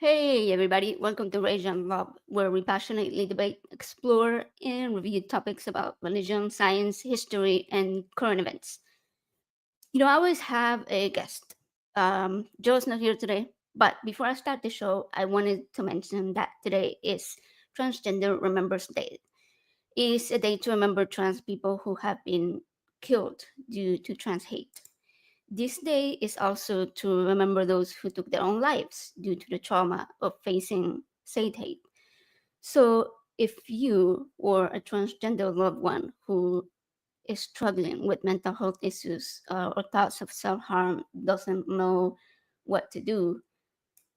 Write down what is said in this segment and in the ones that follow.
Hey, everybody, welcome to Rage and Love, where we passionately debate, explore, and review topics about religion, science, history, and current events. I always have a guest. Joe's not here today, but before I start the show, I wanted to mention that today is Transgender Remembrance Day. It's a day to remember trans people who have been killed due to trans hate. This day is also to remember those who took their own lives due to the trauma of facing said hate. So, if you or a transgender loved one who is struggling with mental health issues or thoughts of self harm, doesn't know what to do,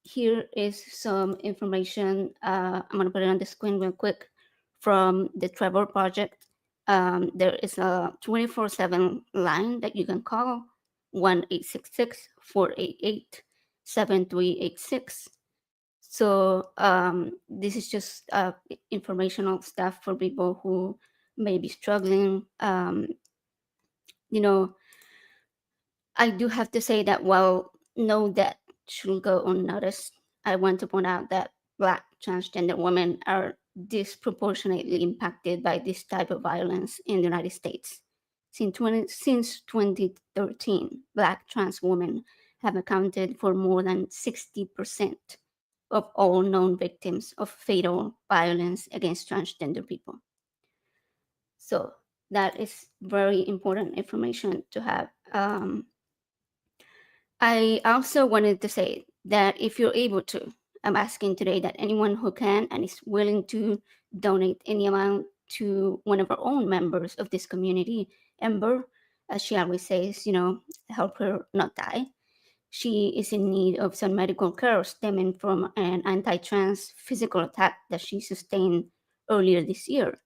here is some information. I'm going to put it on the screen real quick from the Trevor Project. There is a 24/7 line that you can call 1-866-488-7386. So this is just informational stuff for people who may be struggling. You know, I do have to say that while no death should go unnoticed, I want to point out that Black transgender women are disproportionately impacted by this type of violence in the United States. Since 2013, Black trans women have accounted for more than 60% of all known victims of fatal violence against transgender people. So that is very important information to have. I also wanted to say that if you're able to, I'm asking today that anyone who can and is willing to donate any amount to one of our own members of this community, Ember, as she always says, help her not die. She is in need of some medical care stemming from an anti trans physical attack that she sustained earlier this year,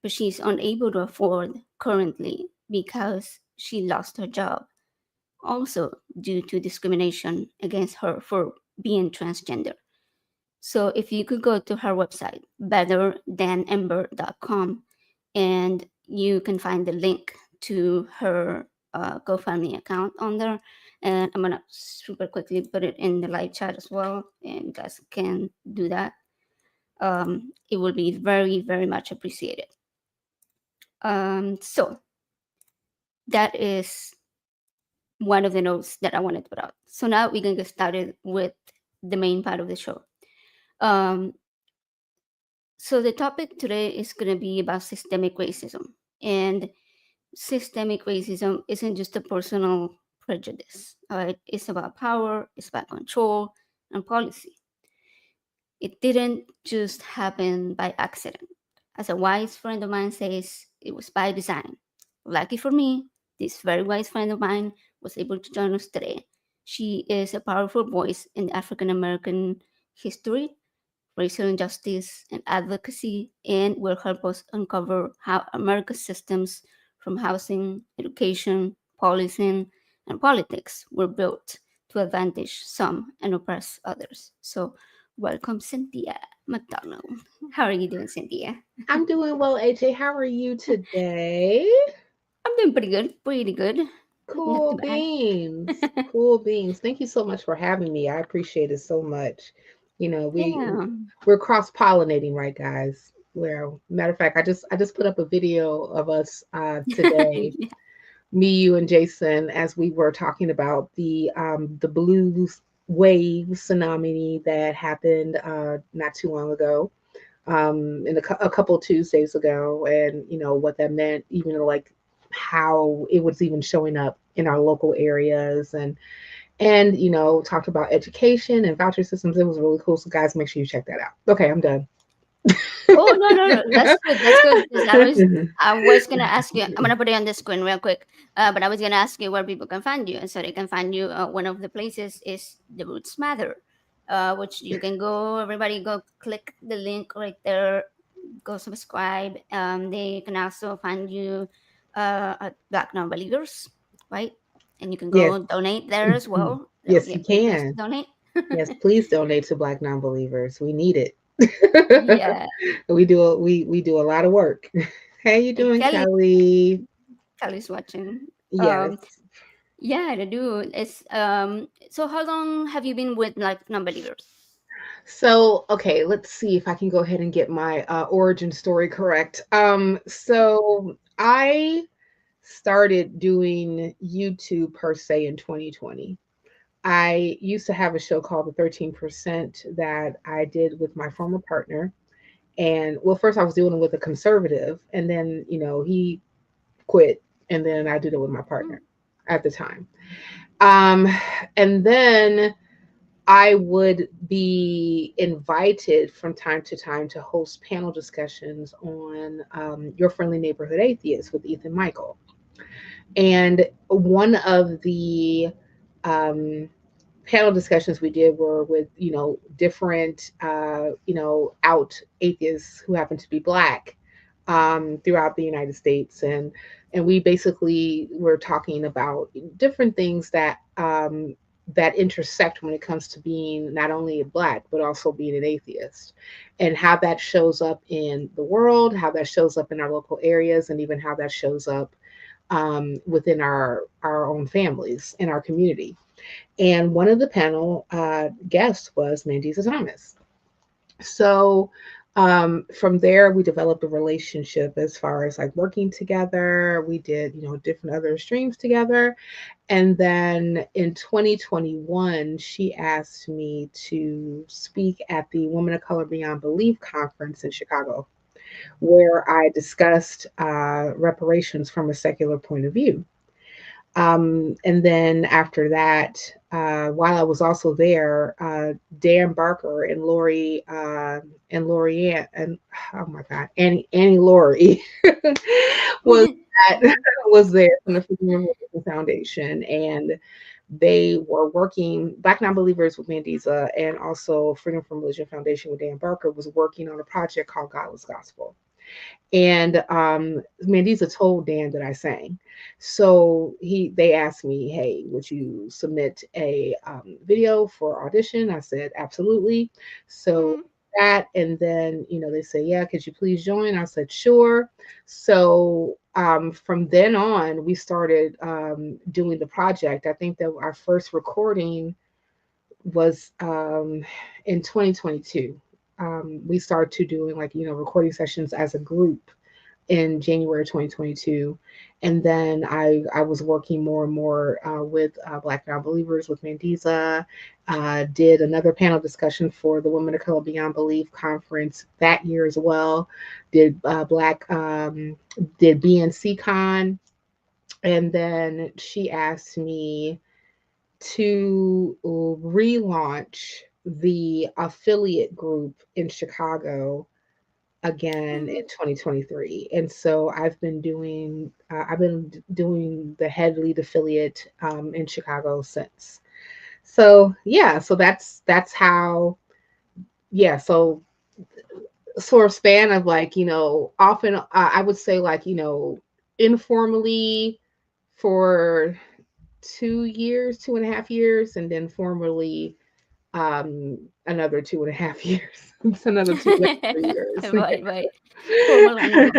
but she's unable to afford currently because she lost her job, also due to discrimination against her for being transgender. So if you could go to her website, betterthanember.com, and you can find the link to her GoFundMe account on there. And I'm gonna super quickly put it in the live chat as well, and you guys can do that. It will be very, very much appreciated. So that is one of the notes that I wanted to put out. So now we can get started with the main part of the show. Um, so the topic today is going to be about systemic racism. And systemic racism isn't just a personal prejudice. All right, it's about power, it's about control and policy. It didn't just happen by accident. As a wise friend of mine says, it was by design. Lucky for me, this very wise friend of mine was able to join us today. She is a powerful voice in African American history, racial injustice, and advocacy, and will help us uncover how America's systems from housing, education, policing, and politics were built to advantage some and oppress others. So, welcome, Cynthia McDonald. How are you doing, Cynthia? I'm doing well, AJ. How are you today? I'm doing pretty good, pretty good. Not Cool too bad. beans. Cool beans. Thank you so much for having me. I appreciate it so much. You know, Yeah. we're cross-pollinating, right, guys? Well, matter of fact, I just put up a video of us today, Yeah. me, you, and Jason, as we were talking about the blue wave tsunami that happened not too long ago, in a couple Tuesdays ago, and what that meant, even like how it was even showing up in our local areas, and talked about education and voucher systems. It was really cool. So guys, make sure you check that out. Okay, I'm done. Oh, no, no, no. That's good. That's good. Because I was gonna ask you. I'm gonna put it on the screen real quick. But I was gonna ask you where people can find you, and so they can find you. One of the places is the Roots Matter, which you can go. Everybody go click the link right there. Go subscribe. They can also find you at Black Non-Believers, right? And you can Yes. go donate there as well. They'll Yes, you get paid just to can. donate. Yes, please donate to Black non-believers. We need it. Yeah. We do a lot of work. How you Hey, doing, Kelly. Kelly? Kelly's watching. Yes. Yeah, I do. It's so how long have you been with like non-believers? So, okay, let's see if I can go ahead and get my origin story correct. So I started doing YouTube per se in 2020. I used to have a show called The 13% that I did with my former partner. And well, first I was dealing with a conservative, and then, he quit, and then I did it with my partner Mm. at the time. Um, and then I would be invited from time to time to host panel discussions on Your Friendly Neighborhood Atheist with Ethan Michael. And one of the um, panel discussions we did were with, different, out atheists who happen to be Black throughout the United States. And we basically were talking about different things that intersect when it comes to being not only Black, but also being an atheist, and how that shows up in the world, how that shows up in our local areas, and even how that shows up within our own families in our community. And one of the panel guests was Mandisa Thomas. So from there, we developed a relationship as far as like working together. We did, different other streams together. And then in 2021, she asked me to speak at the Women of Color Beyond Belief conference in Chicago, where I discussed reparations from a secular point of view. And then after that, while I was also there, Dan Barker and Lori Ann and oh my God, Annie Laurie was was there from the Freedom of Religion Foundation, and they were working. Black Nonbelievers with Mandisa and also Freedom from Religion Foundation with Dan Barker was working on a project called Godless Gospel. And Mandisa told Dan that I sang. So they asked me, hey, would you submit a video for audition? I said, absolutely. So Mm. that, and then, they say, yeah, could you please join? I said, sure. So from then on, we started doing the project. I think that our first recording was in 2022. We started to doing like, recording sessions as a group in January 2022. And then I was working more and more with Black Non-Believers with Mandisa, did another panel discussion for the Women of Color Beyond Belief conference that year as well, did did BNC Con. And then she asked me to relaunch the affiliate group in Chicago again in Mm. 2023. And so I've been doing the head lead affiliate in Chicago since. So yeah, so that's how, yeah, so sort of span of like, often I would say like, informally for 2 years, 2.5 years, and then formally another 2.5 years. It's another 2.5 years. Right, right. Formal and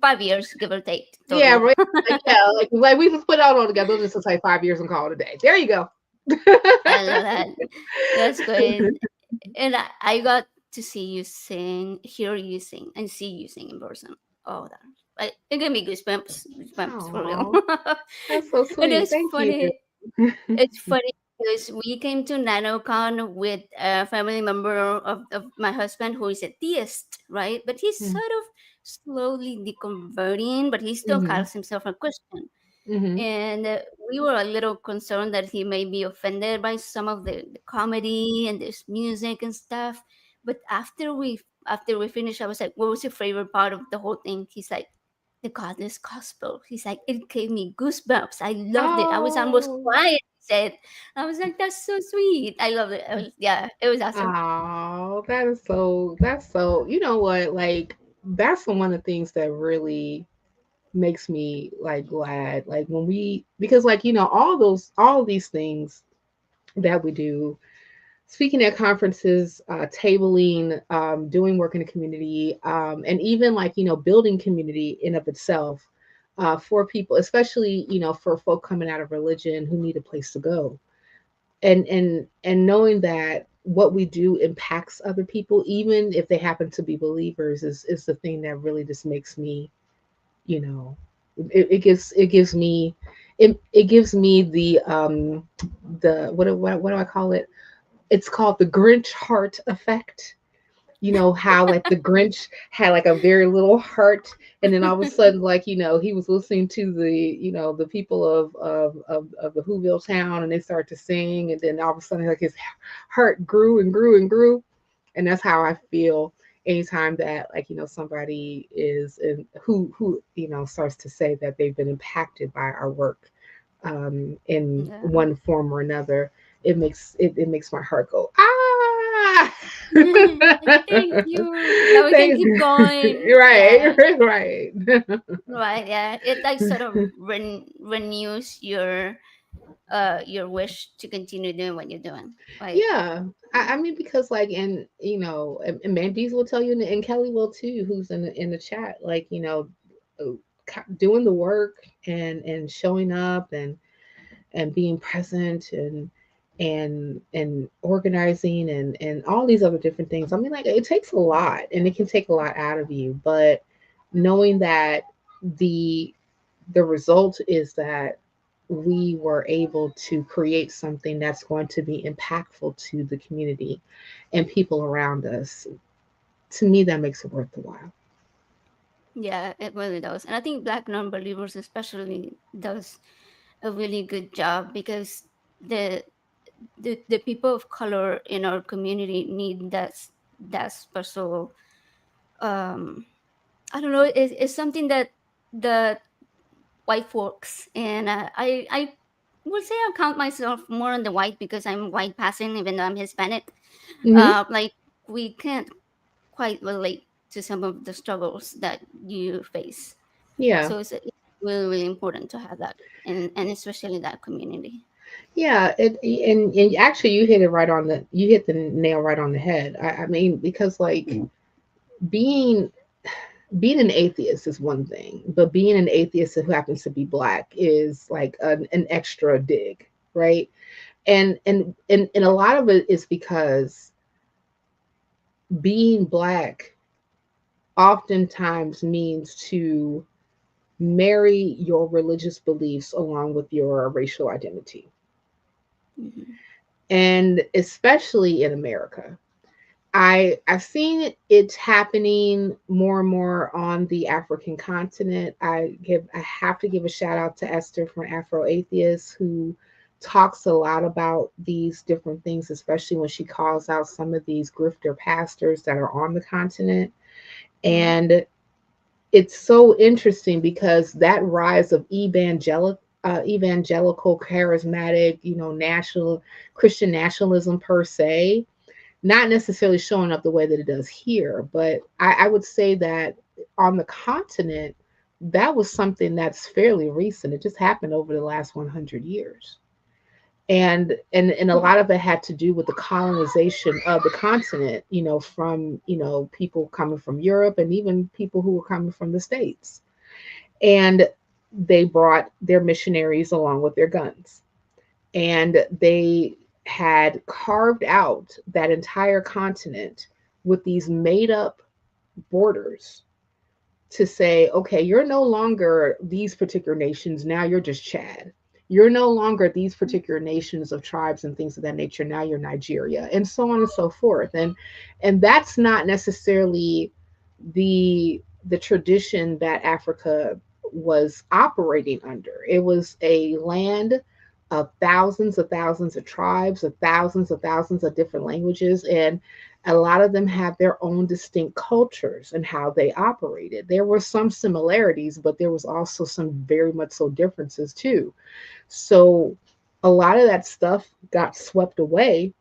5 years, give or take, Yeah, total. right. Like, yeah, like we just put it all together. Let's just like 5 years and call it a day. There you go. I love that. That's great. And I got to see you sing, hear you sing, and see you sing in person. Oh, that it gave me goosebumps, goosebumps for real. Oh, that's so And sweet. it's Thank you. funny. It's funny because we came to NanoCon with a family member of my husband who is a theist, right? But he's Mm-hmm. sort of slowly deconverting, but he still Mm-hmm. calls himself a Christian. Mm-hmm. And we were a little concerned that he may be offended by some of the comedy and this music and stuff. But after we finished, I was like, "What was your favorite part of the whole thing?" He's like, "The Godless Gospel." He's like, "It gave me goosebumps. I loved it. I was almost Oh, crying." He said, "I was like, that's so sweet. I love it. Yeah, it was awesome." oh, that's so, you know what? Like, that's one of the things that really makes me like glad. Like when because like, all these things that we do, speaking at conferences, tabling, doing work in the community, and even like, building community in of itself, for people, especially, for folk coming out of religion who need a place to go. And knowing that what we do impacts other people, even if they happen to be believers, is the thing that really just makes me, you know, it gives me the what do I call it? It's called the Grinch heart effect. You know how like the Grinch had like a very little heart, and then all of a sudden, like, he was listening to the people of the Whoville town, and they start to sing, and then all of a sudden, like, his heart grew and grew and grew. And that's how I feel anytime that, like, somebody is in, who starts to say that they've been impacted by our work, in Yeah. one form or another. It makes my heart go, ah. Like, thank you. Now we can Thanks. keep going. Right, Yeah. right. Right. Yeah. It like sort of renews your wish to continue doing what you're doing. Like, Yeah. I mean, because, like, and Mandy's will tell you, and Kelly will too, who's in the chat, like, uh, doing the work, and showing up, and being present, and organizing, and all these other different things. I mean, like, it takes a lot, and it can take a lot out of you, but knowing that the the result is that we were able to create something that's going to be impactful to the community and people around us, to me, that makes it worth the while. yeah, it really does. And I think Black non-believers especially does a really good job because the the people of color in our community need that special, um I don't know, it's something that the white folks, and I would say I count myself more on the white because I'm white passing even though I'm Hispanic. Hmm. Like, we can't quite relate to some of the struggles that you face. Yeah. So it's really, really important to have that, and especially that community. Yeah, and actually, you hit the nail right on the head. I mean, because, like, being being an atheist is one thing, but being an atheist who happens to be black is like an extra dig, right? And a lot of it is because being black oftentimes means to marry your religious beliefs along with your racial identity, Hmm. and especially in America. I've seen it happening more and more on the African continent. I have to give a shout out to Esther from Afro Atheist, who talks a lot about these different things, especially when she calls out some of these grifter pastors that are on the continent. Hmm. And it's so interesting because that rise of evangelical charismatic, national Christian nationalism per se, not necessarily showing up the way that it does here, but I would say that on the continent, that was something that's fairly recent. It just happened over the last 100 years. And a lot of it had to do with the colonization of the continent, from, people coming from Europe, and even people who were coming from the States. And they brought their missionaries along with their guns, and they had carved out that entire continent with these made up borders to say, okay, you're no longer these particular nations, now you're just Chad. You're no longer these particular nations of tribes and things of that nature, now you're Nigeria, and so on and so forth. And that's not necessarily the tradition that Africa was operating under. It was a land of thousands of tribes, of thousands of different languages, and a lot of them had their own distinct cultures and how they operated. There were some similarities, but there was also some very much so differences too. So a lot of that stuff got swept away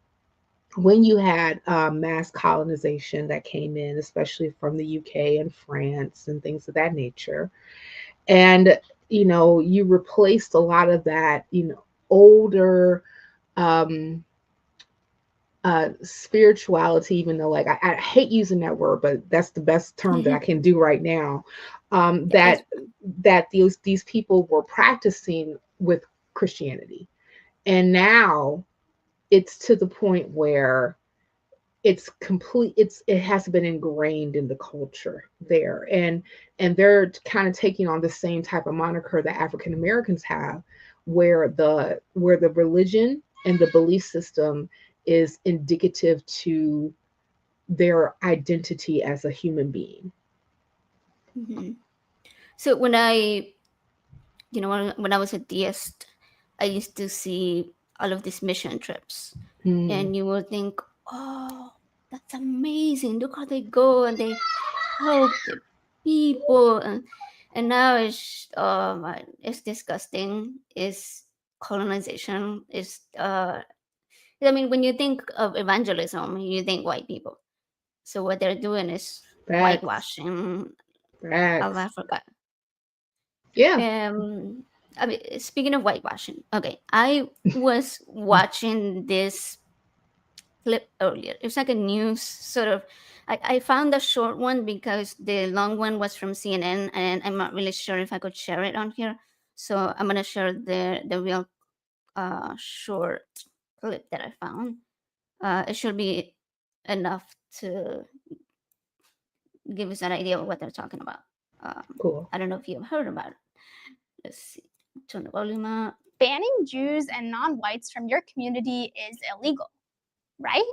when you had mass colonization that came in, especially from the UK and France and things of that nature. And, you replaced a lot of that, older um, spirituality, even though, like, I hate using that word, but that's the best term that I can do right now. Yeah, That it's fun. these people were practicing with Christianity, and now it's to the point where it's complete, it has been ingrained in the culture there. And they're kind of taking on the same type of moniker that African Americans have, where the religion and the belief system is indicative to their identity as a human being. Hmm. So when I was a theist, I used to see all of these mission trips, Hmm. and you would think, oh, that's amazing. Look how they go and they help the people, and now it's disgusting. It's colonization. I mean, when you think of evangelism, you think white people. So what they're doing is Facts. whitewashing of Facts. Africa. Yeah. Um, I mean, speaking of whitewashing, okay, I was watching this clip earlier. It's like a news sort of. I found the short one because the long one was from CNN, and I'm not really sure if I could share it on here. So I'm gonna share the real short clip that I found. It should be enough to give us an idea of what they're talking about. Cool. I don't know if you've heard about it. Let's see. Turn the volume up. Banning Jews and non-whites from your community is illegal, right?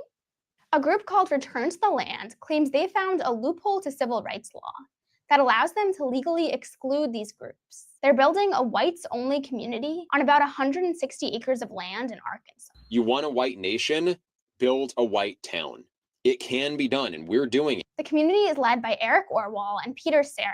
A group called Return to the Land claims they found a loophole to civil rights law that allows them to legally exclude these groups. They're building a whites-only community on about 160 acres of land in Arkansas. You want a white nation? Build a white town. It can be done, and we're doing it. The community is led by Eric Orwell and Peter Serre,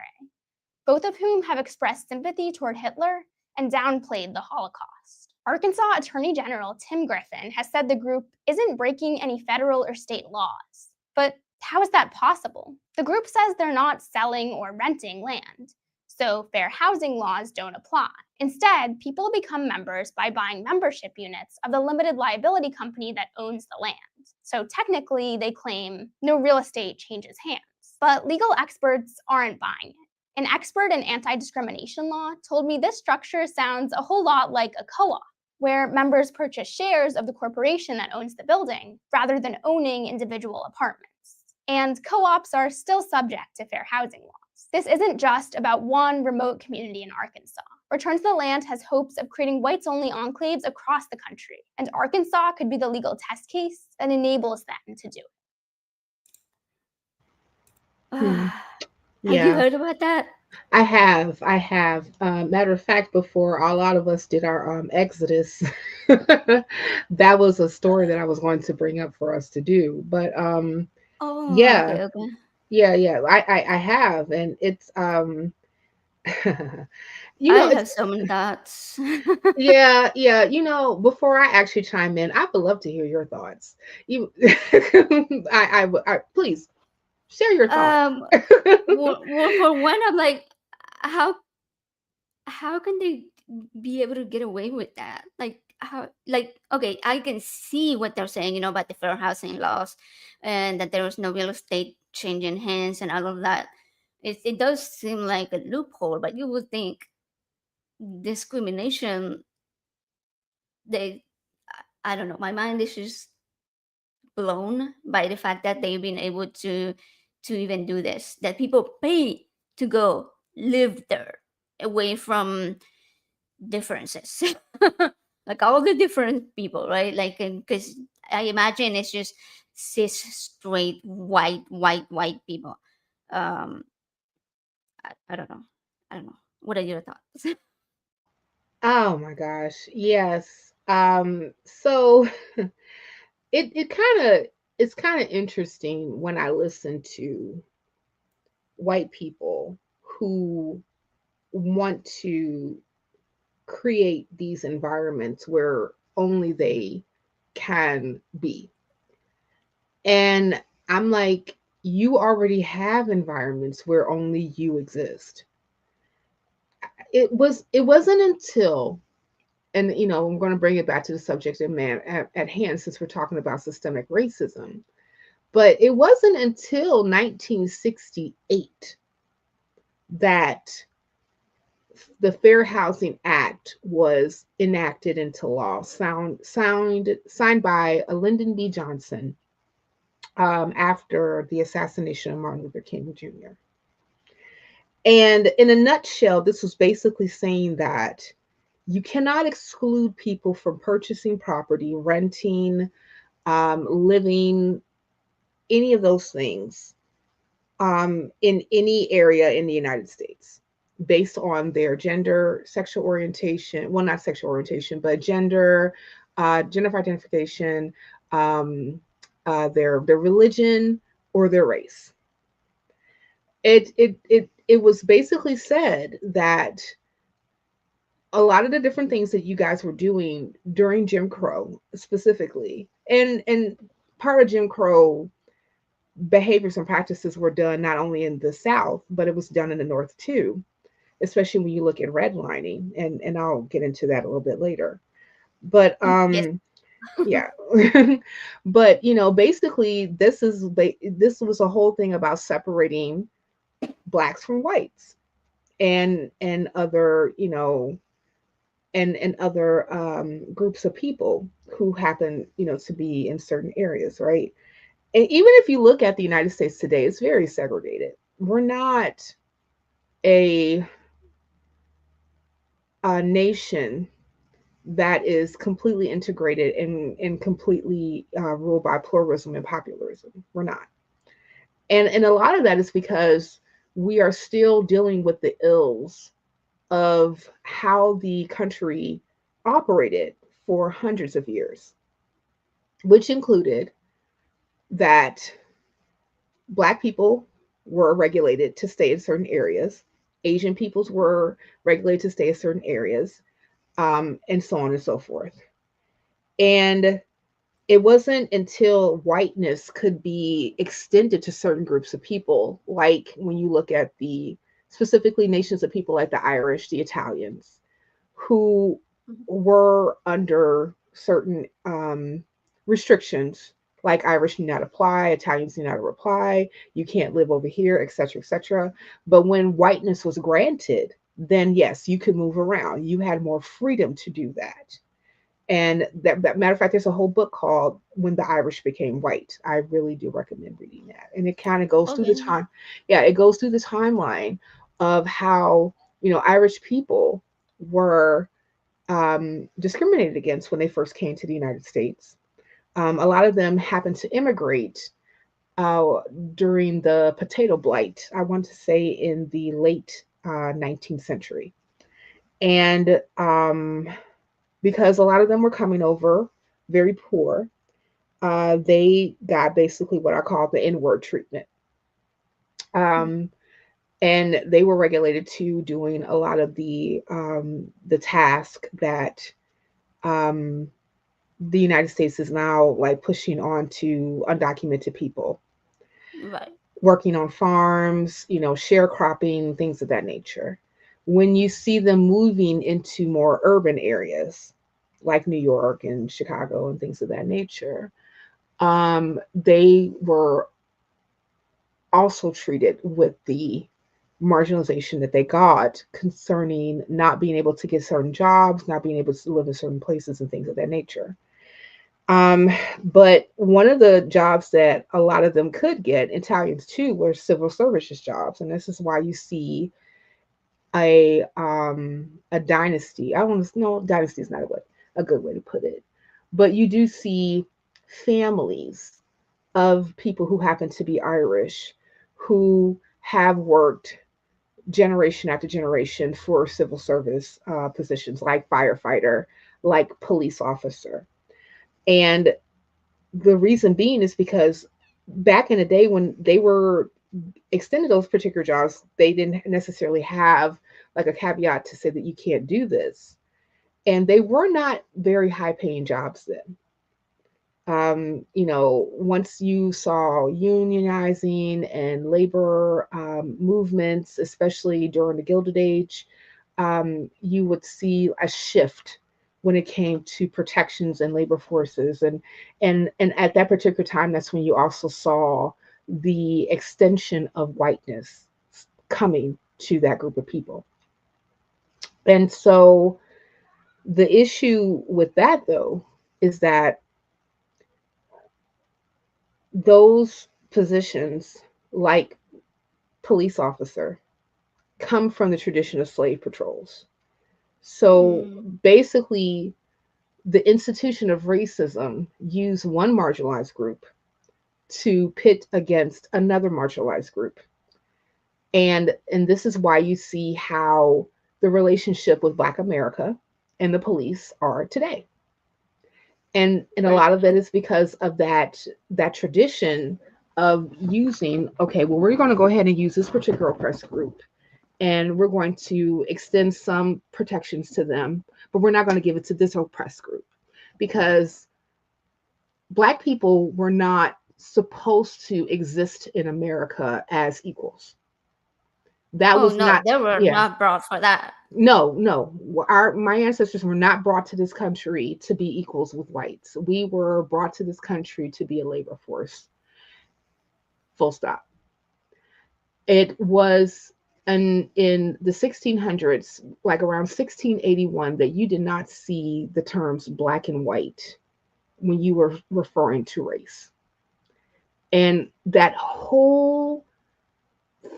both of whom have expressed sympathy toward Hitler and downplayed the Holocaust. Arkansas Attorney General Tim Griffin has said the group isn't breaking any federal or state laws. But how is that possible? The group says they're not selling or renting land, so fair housing laws don't apply. Instead, people become members by buying membership units of the limited liability company that owns the land. So technically, they claim no real estate changes hands. But legal experts aren't buying it. An expert in anti-discrimination law told me this structure sounds a whole lot like a co-op, where members purchase shares of the corporation that owns the building rather than owning individual apartments. And co-ops are still subject to fair housing laws. This isn't just about one remote community in Arkansas. Return to the Land has hopes of creating whites-only enclaves across the country, and Arkansas could be the legal test case that enables them to do it. Hmm. Have you Yeah. heard about that? I have. I have. Matter of fact, before a lot of us did our exodus, that was a story that I was going to bring up for us to do. But Oh, yeah, okay, okay. yeah. I have, and it's you I know, it's have so many thoughts. yeah. Before I actually chime in, I would love to hear your thoughts. You, please share your thoughts. um, well, for one, I'm like, how how can they be able to get away with that? Like how? Like okay, I can see what they're saying, about the fair housing laws, and that there was no real estate changing hands and all of that. It does seem like a loophole, but you would think discrimination. They, I don't know. My mind is just blown by the fact that they've been able to even do this, that people pay to go live there away from differences. Like all the different people, right? Like because I imagine it's just cis straight white people. um I don't know. I don't know, what are your thoughts? Oh my gosh, yes. So it kind of it's kind of interesting when I listen to white people who want to create these environments where only they can be. And I'm like, you already have environments where only you exist. It wasn't until, and I'm going to bring it back to the subject at hand, since we're talking about systemic racism. But it wasn't until 1968 that the Fair Housing Act was enacted into law, signed by Lyndon B. Johnson, after the assassination of Martin Luther King Jr. And in a nutshell, this was basically saying that you cannot exclude people from purchasing property, renting, living, any of those things in any area in the United States based on their gender, sexual orientation, well, not sexual orientation, but gender, gender identification, um, their religion, or their race. It was basically said that a lot of the different things that you guys were doing during Jim Crow specifically, and part of Jim Crow behaviors and practices were done not only in the South, but it was done in the North too, especially when you look at redlining, and I'll get into that a little bit later. But Yes. yeah. But basically this was a whole thing about separating blacks from whites and other, and other groups of people who happen, to be in certain areas, right? And even if you look at the United States today, it's very segregated. We're not a, a nation that is completely integrated and completely ruled by pluralism and popularism. We're not. And a lot of that is because we are still dealing with the ills of how the country operated for hundreds of years, which included that Black people were regulated to stay in certain areas, Asian peoples were regulated to stay in certain areas, and so on and so forth. And it wasn't until whiteness could be extended to certain groups of people, like when you look at the specifically nations of people like the Irish, the Italians, who were under certain restrictions, like Irish do not apply, Italians do not apply, you can't live over here, etc., etc. But when whiteness was granted, then yes, you could move around. You had more freedom to do that. And that matter of fact, there's a whole book called When the Irish Became White. I really do recommend reading that. And it kind of goes through the Okay. time. Yeah, it goes through the timeline of how, Irish people were discriminated against when they first came to the United States. A lot of them happened to immigrate uh, during the potato blight, I want to say in the late 19th century. And because a lot of them were coming over very poor, they got basically what I call the N-word treatment. Um, and they were regulated to doing a lot of the task that um, the United States is now like pushing on to undocumented people, Right. working on farms, sharecropping, things of that nature. When you see them moving into more urban areas like New York and Chicago and things of that nature, they were also treated with the marginalization that they got concerning not being able to get certain jobs, not being able to live in certain places, and things of that nature. Um, but one of the jobs that a lot of them could get, Italians too, were civil services jobs, and this is why you see a dynasty. I want to no dynasty is not a good way to put it, but you do see families of people who happen to be Irish who have worked generation after generation for civil service positions like firefighter, like police officer. And the reason being is because back in the day when they were extended those particular jobs, they didn't necessarily have like a caveat to say that you can't do this. And they were not very high paying jobs then. Once you saw unionizing and labor movements, especially during the Gilded Age, you would see a shift when it came to protections and labor forces, and at that particular time, that's when you also saw the extension of whiteness coming to that group of people. And so the issue with that, though, is that those positions, like police officer, come from the tradition of slave patrols. So Mm. basically, the institution of racism used one marginalized group to pit against another marginalized group. And this is why you see how the relationship with Black America and the police are today. And a Very lot of it true. is because of that tradition of using, okay, well, we're going to go ahead and use this particular oppressed group, and we're going to extend some protections to them, but we're not going to give it to this oppressed group, because Black people were not supposed to exist in America as equals. That Oh was no, not, they were yeah, not brought for that. no, no. Our my ancestors were not brought to this country to be equals with whites. We were brought to this country to be a labor force. Full stop. It was in the 1600s, like around 1681, that you did not see the terms black and white when you were referring to race. And that whole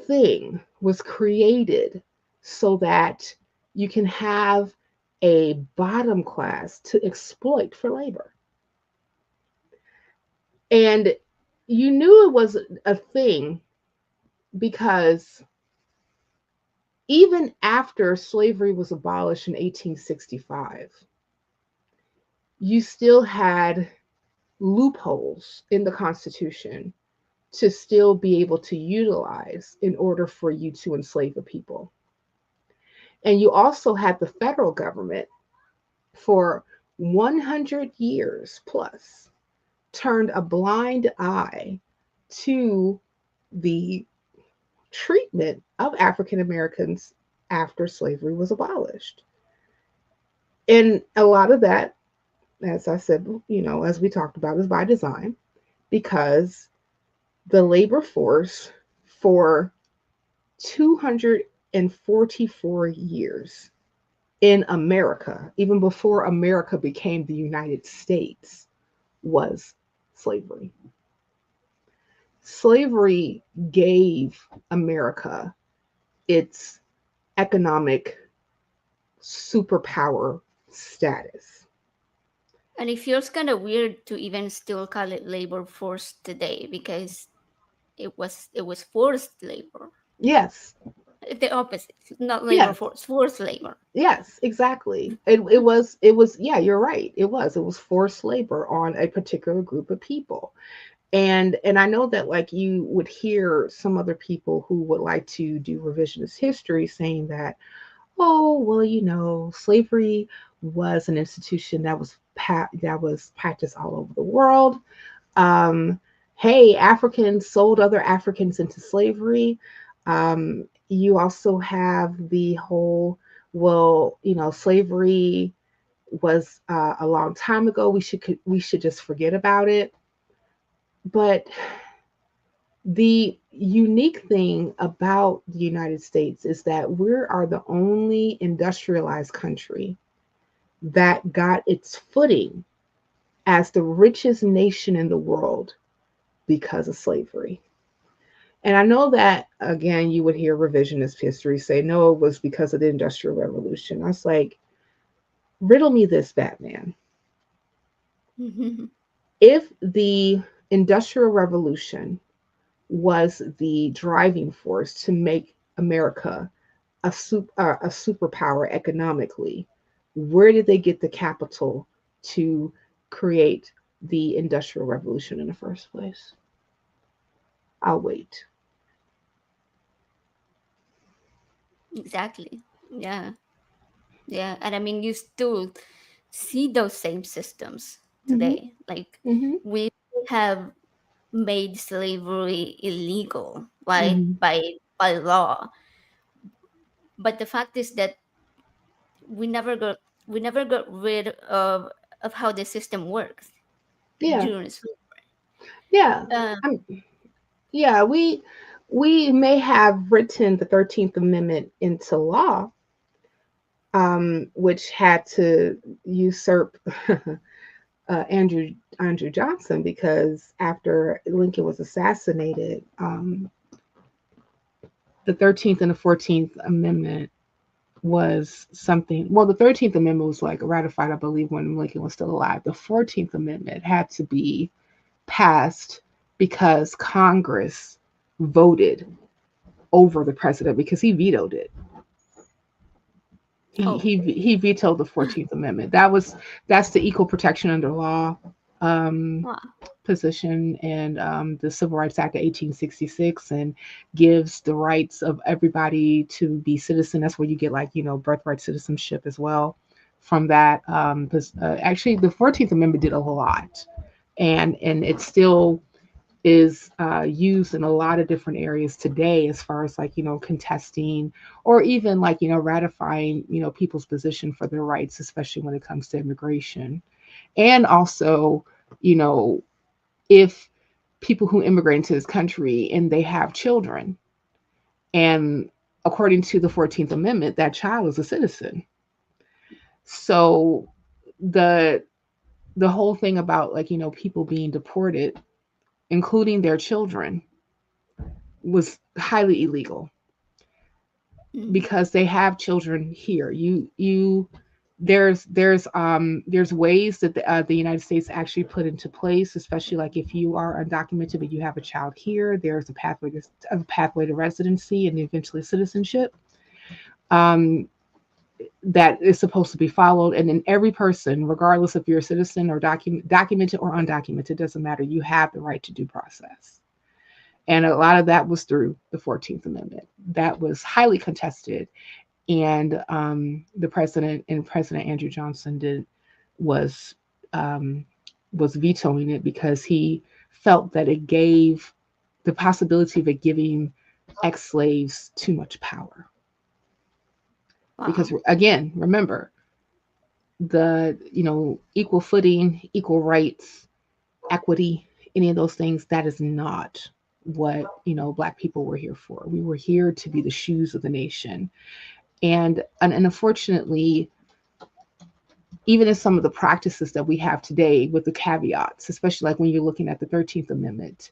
thing was created so that you can have a bottom class to exploit for labor. And you knew it was a thing because even after slavery was abolished in 1865, you still had loopholes in the Constitution to still be able to utilize in order for you to enslave a people. And you also had the federal government for 100 years plus turned a blind eye to the treatment of African Americans after slavery was abolished. And a lot of that, as I said, as we talked about, is by design, because the labor force for 244 years in America, even before America became the United States, was slavery. Slavery gave America its economic superpower status. And it feels kind of weird to even still call it labor force today because it was forced labor. Yes, The opposite, not labor yes, force, forced labor. yes, exactly. It was, yeah, you're right. It was forced labor on a particular group of people. And I know that, like, you would hear some other people who would like to do revisionist history saying that, oh, well, slavery was an institution that was practiced all over the world. Um, hey, Africans sold other Africans into slavery. You also have the whole, well, slavery was a long time ago. We should just forget about it. But the unique thing about the United States is that we are the only industrialized country that got its footing as the richest nation in the world because of slavery. And I know that, again, you would hear revisionist history say, no, it was because of the Industrial Revolution. I was like, riddle me this, Batman. If the Industrial Revolution was the driving force to make America a superpower economically, where did they get the capital to create the Industrial Revolution in the first place? I'll wait. Exactly. Yeah. Yeah. And I mean, you still see those same systems Mm-hmm, today. Like, mm-hmm, we have made slavery illegal, right? mm-hmm. By law. But the fact is that we never got we never got rid of how the system works Yeah, during slavery. yeah. Um, Yeah, we may have written the 13th Amendment into law, which had to usurp Andrew Johnson, because after Lincoln was assassinated, the 13th and the 14th Amendment was something. Well, the 13th Amendment was like ratified, I believe, when Lincoln was still alive. The 14th Amendment had to be passed because Congress voted over the president because he vetoed it. Oh, He vetoed the 14th Amendment. That's the equal protection under law um, wow. position, and the Civil Rights Act of 1866, and gives the rights of everybody to be citizen. That's where you get like birthright citizenship as well from that. Actually, the 14th Amendment did a lot, and it still is used in a lot of different areas today, as far as like contesting, or even like ratifying people's position for their rights, especially when it comes to immigration. And also, you know if people who immigrate into this country and they have children, and according to the 14th Amendment, that child is a citizen. So the the whole thing about like people being deported, including their children, was highly illegal Mm. because they have children here. You there's ways that the United States actually put into place, especially like if you are undocumented but you have a child here, there's a pathway to residency and eventually citizenship, um, that is supposed to be followed. And then every person, regardless if you're a citizen or documented or undocumented, doesn't matter. You have the right to due process. And a lot of that was through the 14th Amendment. That was highly contested, and President Andrew Johnson was um, was vetoing it because he felt that it gave the possibility of it giving ex-slaves too much power. Because Wow. again, remember, the equal footing, equal rights, equity, any of those things, that is not what Black people were here for. We were here to be the shoes of the nation. And unfortunately, even in some of the practices that we have today, with the caveats, especially like when you're looking at the 13th Amendment,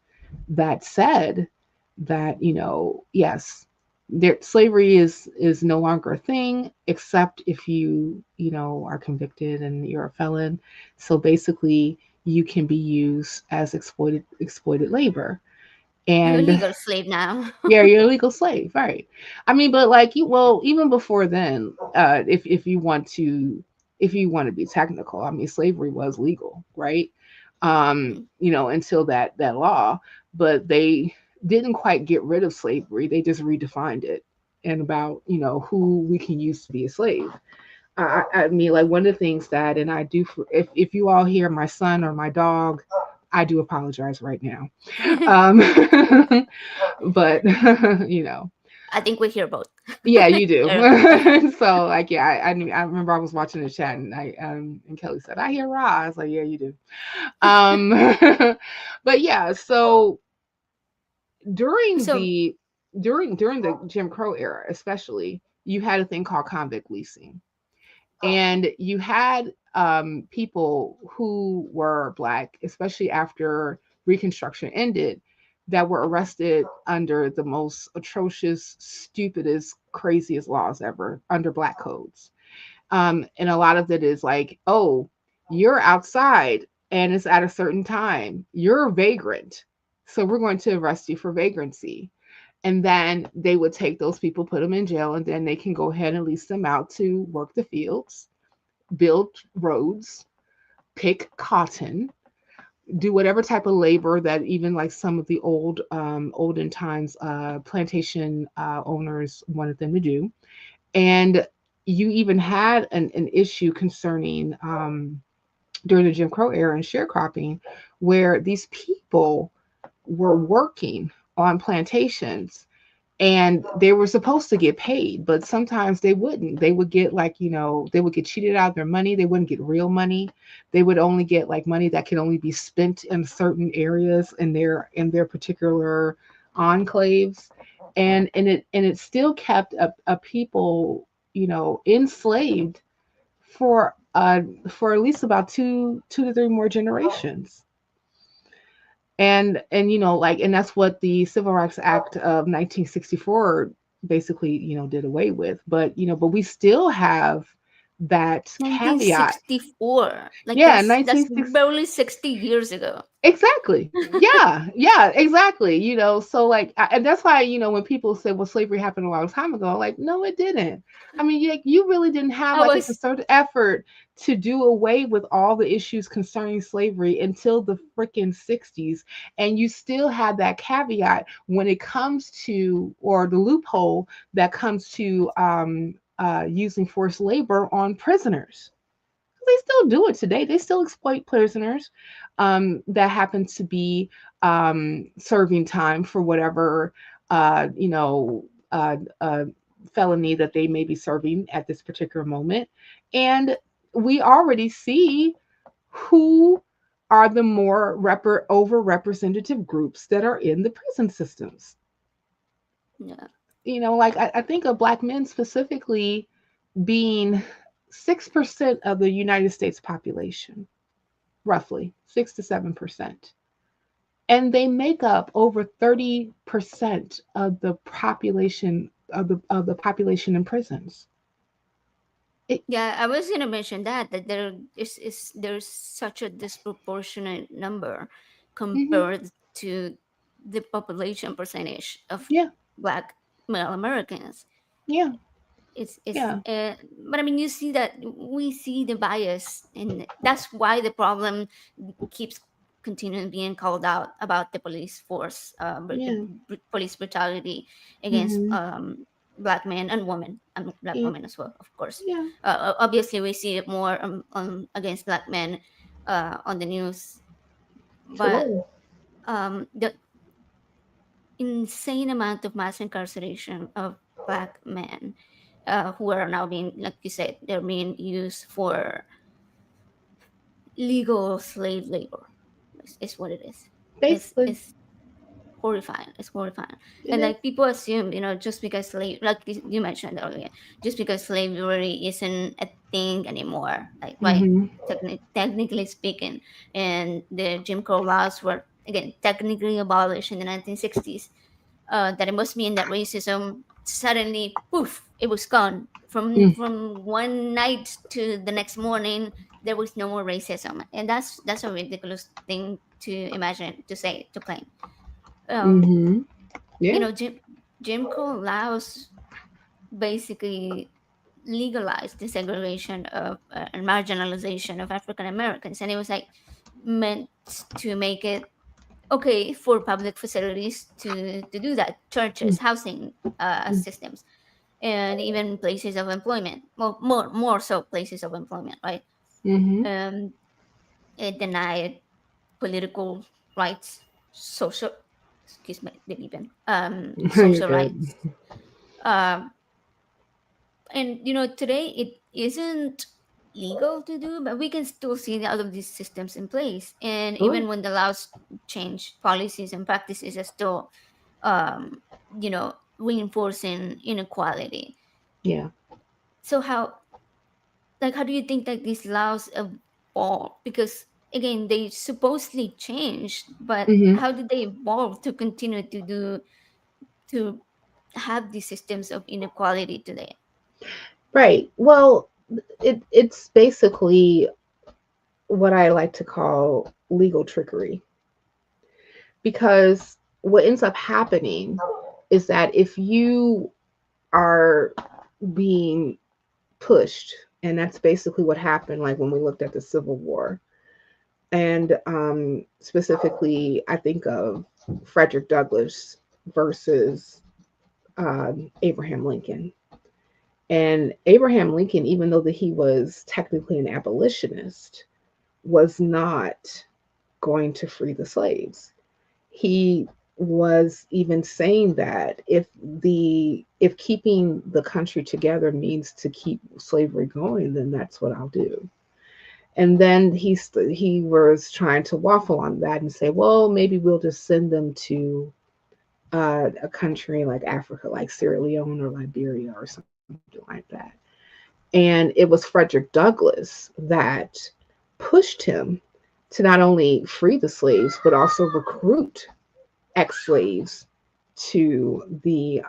that said that, yes, slavery is no longer a thing, except if you are convicted and you're a felon. So basically, you can be used as exploited labor. You're a And legal slave now. yeah, you're a legal slave, right? I mean, but like well, even before then, if you want to be technical, I mean, slavery was legal, right? Until that law, but they didn't quite get rid of slavery. They just redefined it, and about who we can use to be a slave. I mean, like one of the things that, and I do, if you all hear my son or my dog, I do apologize right now. Um, but I think we hear both. yeah, you do. They're okay. So like, yeah, I remember I was watching the chat, and and Kelly said, I hear Ra. I was like, yeah, you do. Um, but yeah, so during So, the during the Jim Crow era, especially, you had a thing called convict leasing, and you had people who were Black, especially after Reconstruction ended, that were arrested under the most atrocious, stupidest, craziest laws ever, under Black codes. And a lot of it is like, oh, you're outside and it's at a certain time, you're a vagrant, so we're going to arrest you for vagrancy. And then they would take those people, put them in jail, and then they can go ahead and lease them out to work the fields, build roads, pick cotton, do whatever type of labor that even like some of the olden times plantation owners wanted them to do. And you even had an issue concerning during the Jim Crow era and sharecropping, where these people were working on plantations, and they were supposed to get paid, but sometimes they wouldn't. They would get like they would get cheated out of their money. They wouldn't get real money. They would only get like money that could only be spent in certain areas in their particular enclaves. And it still kept a people enslaved for for at least about two to three more generations. And like, and that's what the Civil Rights Act of 1964 basically did away with. But but we still have that caveat. 1964. Like Yeah, that's 1960. barely 60 years ago. Exactly. Yeah, yeah, exactly. So like, and that's why, when people say, well, slavery happened a long time ago, like, no, it didn't. I mean, you really didn't have I like a was concerted effort to do away with all the issues concerning slavery until the freaking 60s. And you still had that caveat when it comes to, or the loophole that comes to using forced labor on prisoners. They still do it today. They still exploit prisoners that happen to be serving time for whatever felony that they may be serving at this particular moment. And we already see who are the more over representative groups that are in the prison systems. yeah. Like I think of Black men specifically being 6% of the United States population, roughly 6 to 7%. And they make up over 30% of the population of the population in prisons. It, Yeah, I was gonna mention that there's such a disproportionate number mhm, compared to the population percentage of yeah, Black male Americans. yeah, It's yeah, but I mean, you see that we see the bias, and that's why the problem keeps continuing being called out about the police force, the yeah, police brutality against mhm, Black men and women, and Black yeah, women as well, of course. yeah, Obviously, we see it more against Black men on the news, but sure. the insane amount of mass incarceration of Black men who are now being, like you said, they're being used for legal slave labor. Is what it is. Basically, It's horrifying. It's horrifying. it And is. like people assume, just because like you mentioned earlier, just because slavery isn't a thing anymore, like right, Mhm, technically speaking, and the Jim Crow laws were again technically abolished in the 1960s, that it must mean that racism suddenly poof it was gone mm, from one night to the next morning. There was no more racism, and that's a ridiculous thing to imagine, to say, to claim. um mhm, you yeah, know jim, Jim Crow laws basically legalized the segregation of and marginalization of African Americans, and it was like meant to make it okay for public facilities to do that, mm, churches, housing mm, systems, and even places of employment. Well, more so places of employment, right? mhm. um it denied political rights, social, excuse me, even You're social good. rights. um and today it isn't legal to do, but we can still see all of these systems in place, and Sure. even when the laws change, policies and practices are still um reinforcing inequality. Yeah. So how do you think that these laws evolve? Because again, they supposedly changed, but Mhm. how did they evolve to continue to have these systems of inequality today? Right. Well, it's basically what I like to call legal trickery, because what ends up happening is that if you are being pushed, and that's basically what happened, like when we looked at the Civil War, and specifically, I think of Frederick Douglass versus Abraham Lincoln. And Abraham Lincoln, even though that he was technically an abolitionist, was not going to free the slaves. He was even saying that if keeping the country together means to keep slavery going, then that's what I'll do. And then he was trying to waffle on that and say, well, maybe we'll just send them to a country like Africa, like Sierra Leone or Liberia or something like that. And it was Frederick Douglass that pushed him to not only free the slaves, but also recruit ex-slaves to the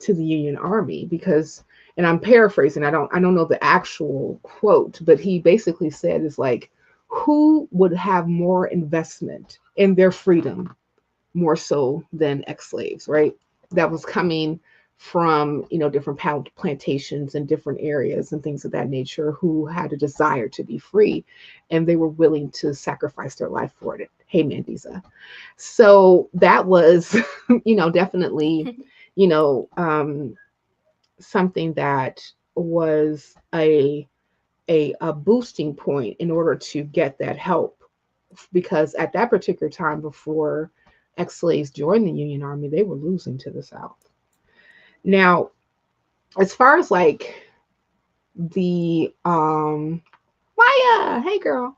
Union Army. Because, and I'm paraphrasing, I don't know the actual quote, but he basically said is like, who would have more investment in their freedom more so than ex-slaves, right? That was coming from, different plantations and different areas and things of that nature, who had a desire to be free, and they were willing to sacrifice their life for it. Hey, Mandisa. So that was, definitely, something that was a boosting point in order to get that help, because at that particular time, before ex-slaves joined the Union Army, they were losing to the South. Now, as far as like the Maya, hey girl,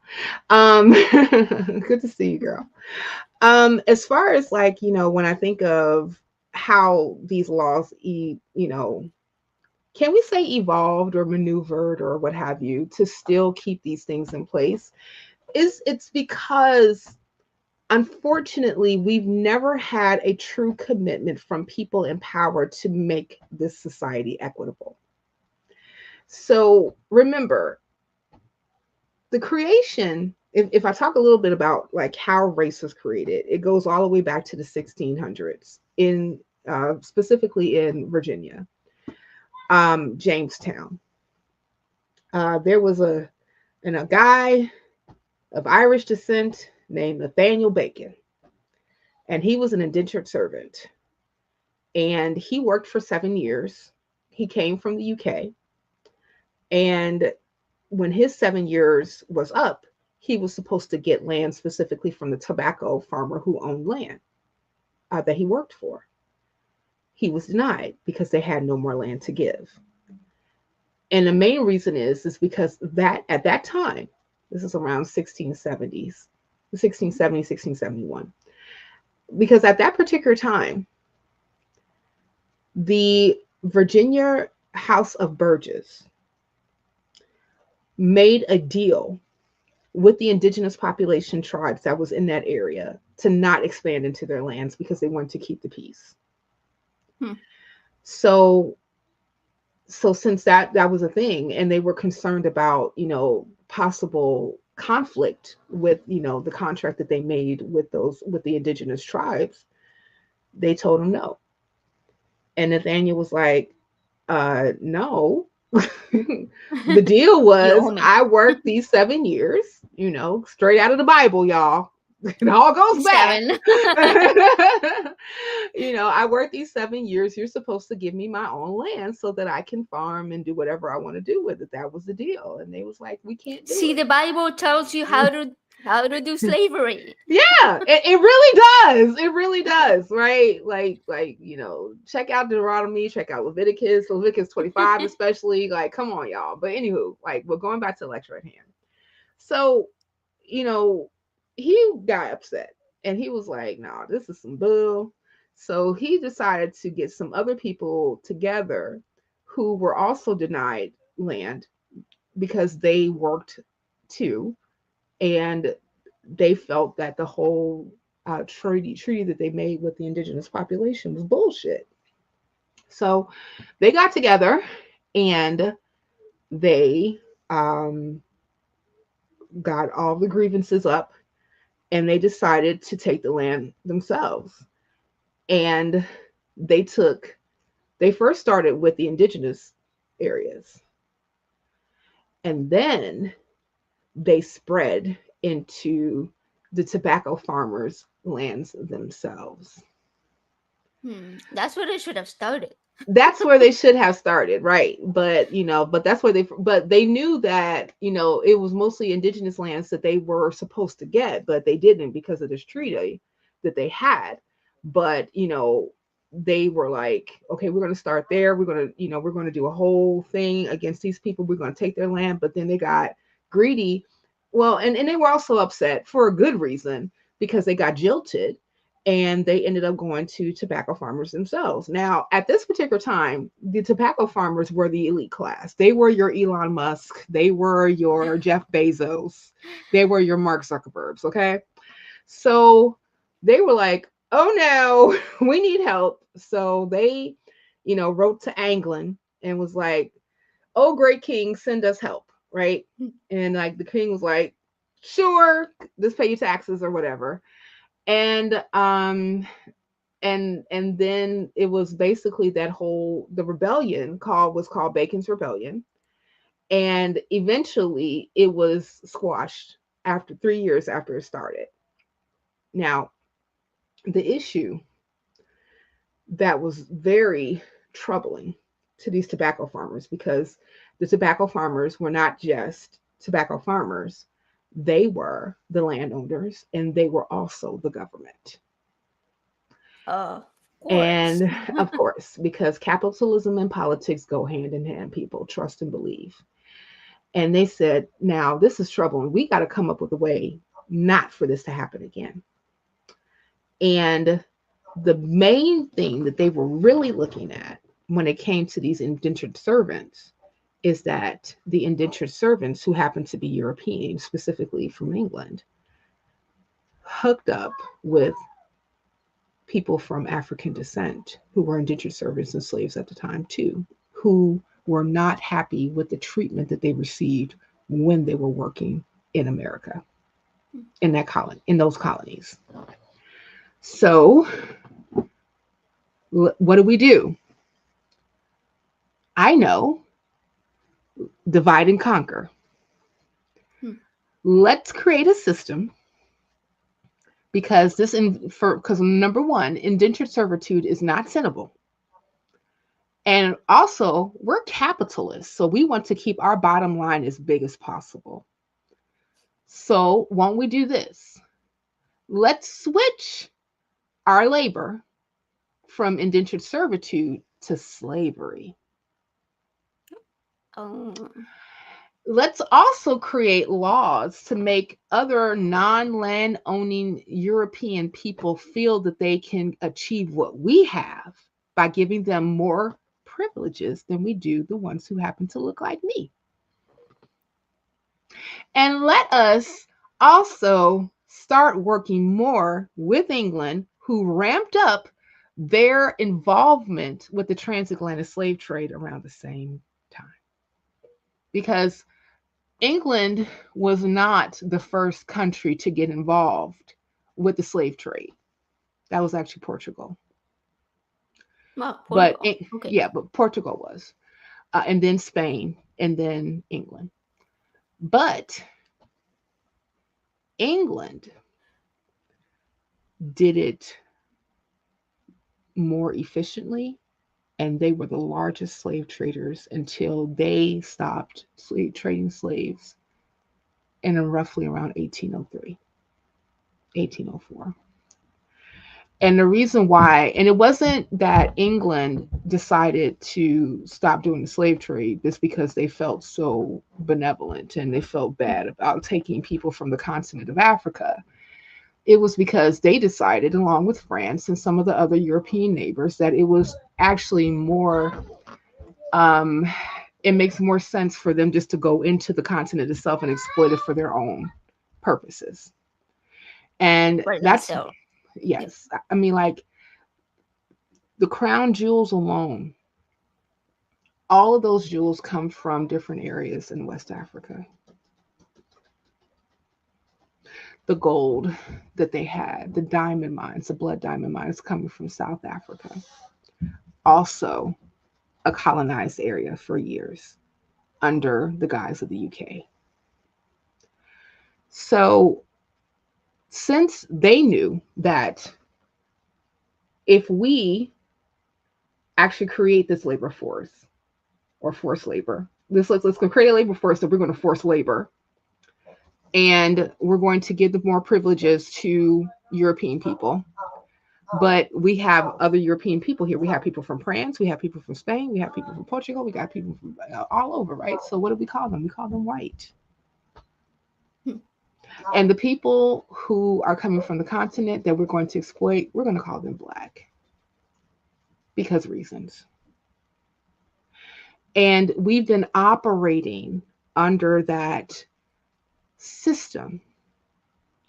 good to see you, girl. As far as like, when I think of how these laws can we say evolved or maneuvered or what have you to still keep these things in place, it's because unfortunately we've never had a true commitment from people in power to make this society equitable. So remember, the creation, if I talk a little bit about like how race was created, it goes all the way back to the 1600s in specifically in Virginia, Jamestown. There was a guy of Irish descent named Nathaniel Bacon, and he was an indentured servant, and he worked for 7 years. He came from the UK, and when his 7 years was up, he was supposed to get land specifically from the tobacco farmer who owned land that he worked for. He was denied because they had no more land to give. And the main reason is because that at that time, this is around 1670s, 1670, 1671, because at that particular time, the Virginia House of Burgesses made a deal with the indigenous population tribes that was in that area to not expand into their lands because they wanted to keep the peace. So since that was a thing, and they were concerned about, possible conflict with, the contract that they made with the indigenous tribes, they told them no. And Nathaniel was like, no. The deal was, I worked these 7 years, straight out of the Bible, y'all. It all goes back. I worked these 7 years. You're supposed to give me my own land so that I can farm and do whatever I want to do with it. That was the deal. And they was like, we can't do See, it. the Bible tells you how to do slavery. Yeah, it really does. It really does, right? Like, check out Deuteronomy, check out Leviticus 25, especially. Like, come on, y'all. But anywho, like, we're going back to the lecture at hand. So, he got upset, and he was like, nah, this is some bull. So he decided to get some other people together who were also denied land because they worked too, and they felt that the whole treaty that they made with the indigenous population was bullshit. So they got together, and they got all the grievances up, and they decided to take the land themselves. And they first started with the indigenous areas, and then they spread into the tobacco farmers' lands themselves. That's where they should have started. That's where they should have started, right? But that's where they knew that it was mostly indigenous lands that they were supposed to get, but they didn't because of this treaty that they had. But they were like, okay, we're going to start there. We're going to do a whole thing against these people. We're going to take their land. But then they got greedy. Well, and they were also upset for a good reason, because they got jilted. and they ended up going to tobacco farmers themselves. Now, at this particular time, the tobacco farmers were the elite class. They were your Elon Musk, they were your Jeff Bezos, they were your Mark Zuckerbergs, okay? So they were like, oh no, we need help. So they, wrote to England and was like, oh, great king, send us help, right? And like the king was like, sure, just pay your taxes or whatever. And and then it was basically the rebellion was called Bacon's Rebellion, and eventually it was squashed after 3 years after it started. Now, the issue that was very troubling to these tobacco farmers, because the tobacco farmers were not just tobacco farmers, they were the landowners and they were also the government. Of course. And of course, because capitalism and politics go hand in hand, people trust and believe. And they said, now this is trouble and we got to come up with a way not for this to happen again. And the main thing that they were really looking at when it came to these indentured servants is that the indentured servants, who happened to be European, specifically from England, hooked up with people from African descent who were indentured servants and slaves at the time too, who were not happy with the treatment that they received when they were working in America, in those colonies. So what do? I know, divide and conquer. Let's create a system, because number one, indentured servitude is not tenable. And also, we're capitalists, so we want to keep our bottom line as big as possible. So won't we do this? Let's switch our labor from indentured servitude to slavery. Let's also create laws to make other non-land owning European people feel that they can achieve what we have by giving them more privileges than we do the ones who happen to look like me. And let us also start working more with England, who ramped up their involvement with the transatlantic slave trade around the same time. Because England was not the first country to get involved with the slave trade. That was actually Portugal. Portugal. But Okay. yeah, but Portugal was, and then Spain, and then England. But England did it more efficiently, and they were the largest slave traders until they stopped trading slaves in roughly around 1803, 1804. And the reason why, and it wasn't that England decided to stop doing the slave trade just because they felt so benevolent and they felt bad about taking people from the continent of Africa. It was because they decided, along with France and some of the other European neighbors, that it was actually more, it makes more sense for them just to go into the continent itself and exploit it for their own purposes. And that's, yes, I mean, like the crown jewels alone, all of those jewels come from different areas in West Africa. The gold that they had, the diamond mines, the blood diamond mines coming from South Africa. Also a colonized area for years under the guise of the UK. So since they knew that if we actually create this labor force or forced labor, let's create a labor force that we're going to force labor, and we're going to give more privileges to European people. But we have other European people here. We have people from France. We have people from Spain. We have people from Portugal. We got people from all over, right? So what do we call them? We call them white. And the people who are coming from the continent that we're going to exploit, we're going to call them Black because reasons. And we've been operating under that system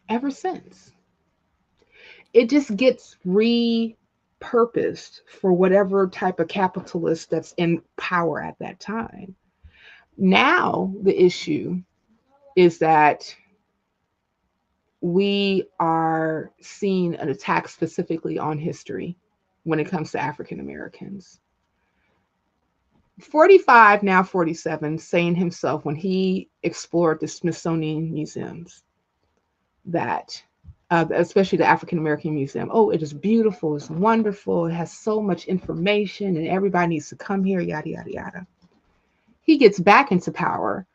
ever since. It just gets repurposed for whatever type of capitalist that's in power at that time. Now, the issue is that we are seeing an attack specifically on history when it comes to African Americans. 45, now 47, saying himself when he explored the Smithsonian museums that, especially the African American Museum, oh, it is beautiful, it's wonderful, it has so much information, and everybody needs to come here, yada, yada, yada. He gets back into power.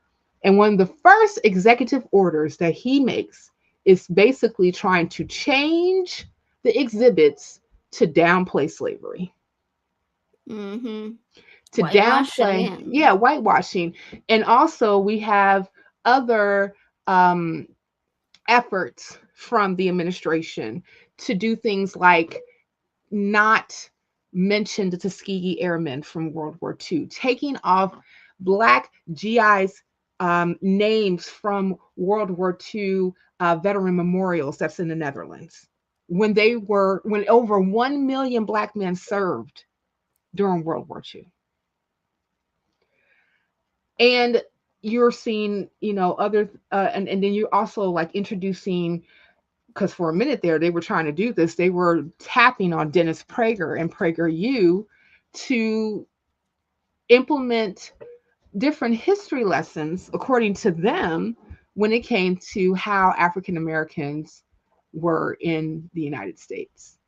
And one of the first executive orders that he makes is basically trying to change the exhibits to downplay slavery. Mm-hmm. To Whitewash downplay, again. yeah, whitewashing. And also, we have other efforts from the administration to do things like not mention the Tuskegee Airmen from World War II, taking off Black GIs' names from World War II veteran memorials that's in the Netherlands. When over 1 million Black men served during World War II. And you're seeing, other, and then you're also like introducing, because for a minute there, they were trying to do this. They were tapping on Dennis Prager and PragerU to implement different history lessons, according to them, when it came to how African Americans were in the United States.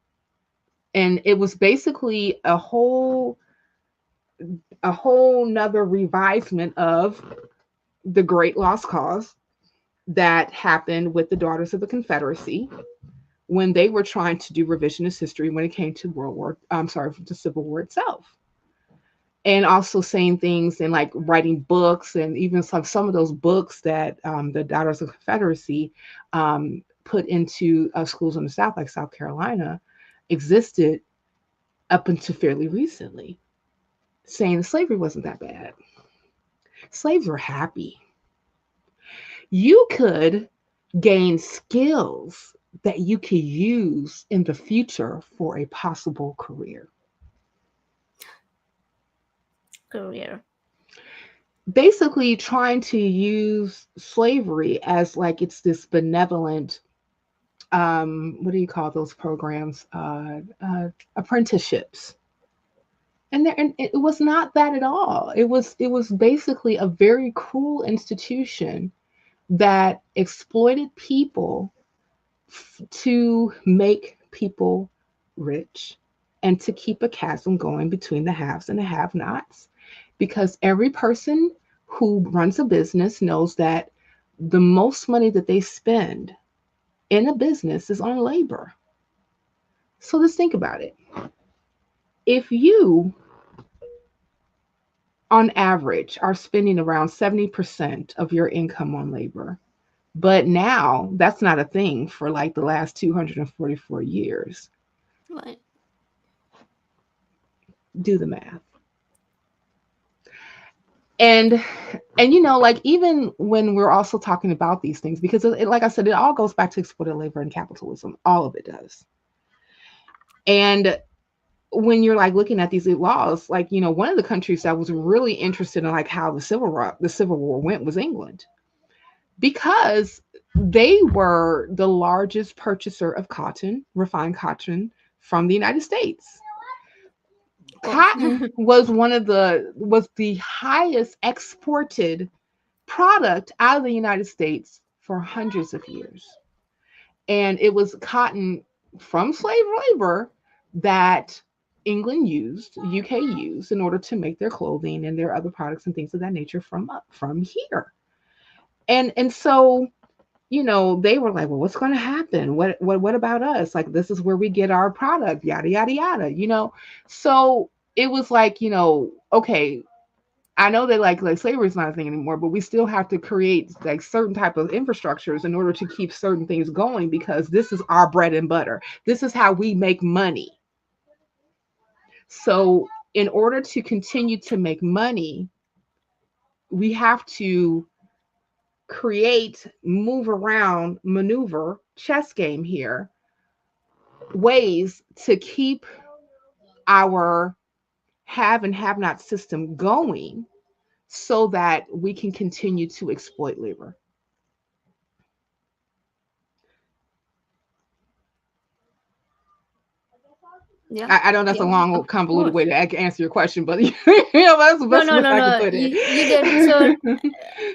And it was basically a whole nother revisement of the Great Lost Cause that happened with the Daughters of the Confederacy when they were trying to do revisionist history when it came to the Civil War itself. And also saying things and like writing books, and even some of those books that the Daughters of the Confederacy put into schools in the South, like South Carolina, existed up until fairly recently, saying slavery wasn't that bad. Slaves were happy. You could gain skills that you could use in the future for a possible career. Basically trying to use slavery as like it's this benevolent, what do you call those programs? Apprenticeships. And it was not that at all. It was basically a very cruel institution that exploited people to make people rich and to keep a chasm going between the haves and the have-nots. Because every person who runs a business knows that the most money that they spend in a business is on labor. So let's think about it. If you, on average, are spending around 70% of your income on labor, but now that's not a thing for like the last 244 years. What? Do the math. And like even when we're also talking about these things, because like I said, it all goes back to exploited labor and capitalism. All of it does. And when you're like looking at these laws, like, one of the countries that was really interested in like how the Civil War went was England, because they were the largest purchaser of cotton, refined cotton, from the United States. Cotton was the highest exported product out of the United States for hundreds of years. And it was cotton from slave labor that England used, UK used, in order to make their clothing and their other products and things of that nature from here. And so, they were like, well, what's going to happen? What about us? Like, this is where we get our product, yada, yada, yada, So it was like, okay, I know that like slavery is not a thing anymore, but we still have to create like certain type of infrastructures in order to keep certain things going, because this is our bread and butter. This is how we make money. So in order to continue to make money, we have to create, move around, maneuver, chess game here, ways to keep our have and have not system going so that we can continue to exploit labor. Yeah. I know that's Yeah. a long, Of convoluted way course. to answer your question, but that's the No, best no, way no, I can no. put You did. So it.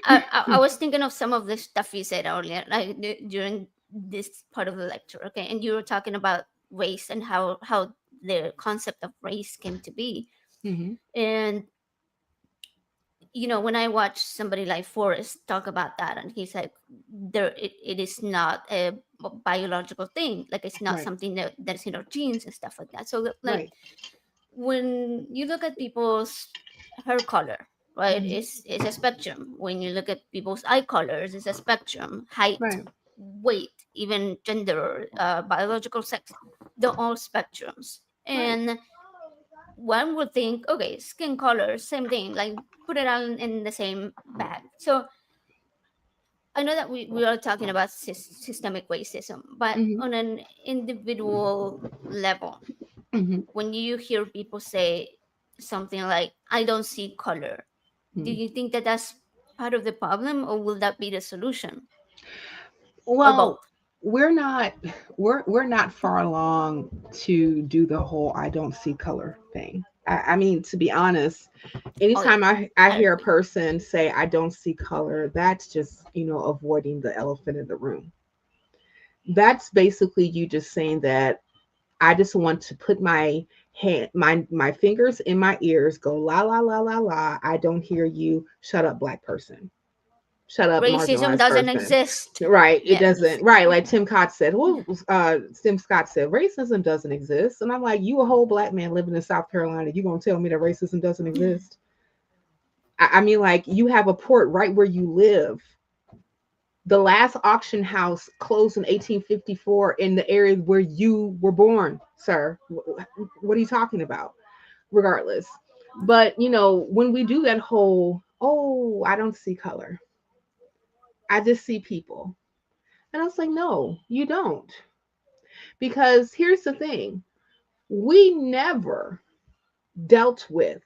I was thinking of some of the stuff you said earlier, like during this part of the lecture. Okay, and you were talking about race and how the concept of race came to be. Mhm. And when I watch somebody like Forrest talk about that, and he's like, it is not a biological thing. Like it's not Right, something that's in our genes and stuff like that. So like right. when you look at people's hair color, right, Mhm. it's a spectrum. When you look at people's eye colors, it's a spectrum. Height, Right, weight, even gender, biological sex, they're all spectrums. right. And one would think, okay, skin color, same thing, like put it all in the same bag. So I know that we are talking about systemic racism, but Mhm. on an individual level, Mhm. when you hear people say something like, I don't see color, do Mhm. you think that that's part of the problem, or will that be the solution, or both? Well, we're not we're not far along to do the whole I don't see color thing. I mean, to be honest, Oh yeah, anytime I I hear a agree. person say I don't see color, that's just, avoiding the elephant in the room. That's basically you just saying that I just want to put my fingers in my ears, go la la la la la. I don't hear you. Shut up, black person. Shut up, Racism marginalized doesn't person. exist. Right. It Yes. doesn't. Right. Like Tim Scott said. Well, Tim Scott said racism doesn't exist, and I'm like, you a whole black man living in South Carolina, you gonna tell me that racism doesn't exist? I mean, like you have a port right where you live. The last auction house closed in 1854 in the area where you were born, sir. What are you talking about? Regardless. But, when we do that whole, oh, I don't see color, I just see people. And I was like, no, you don't. Because here's the thing, we never dealt with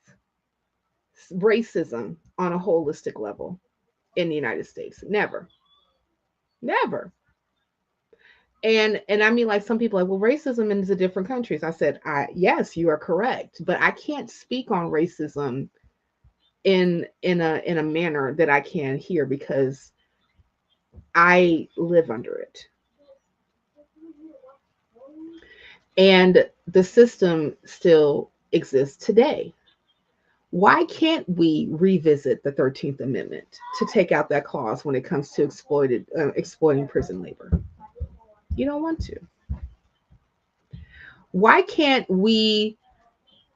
racism on a holistic level in the United States. Never, never. And I mean, like some people are like, well, racism in the different countries. I said, yes, you are correct, but I can't speak on racism in a manner that I can here because I live under it. And the system still exists today. Why can't we revisit the 13th Amendment to take out that clause when it comes to exploiting prison labor? You don't want to. Why can't we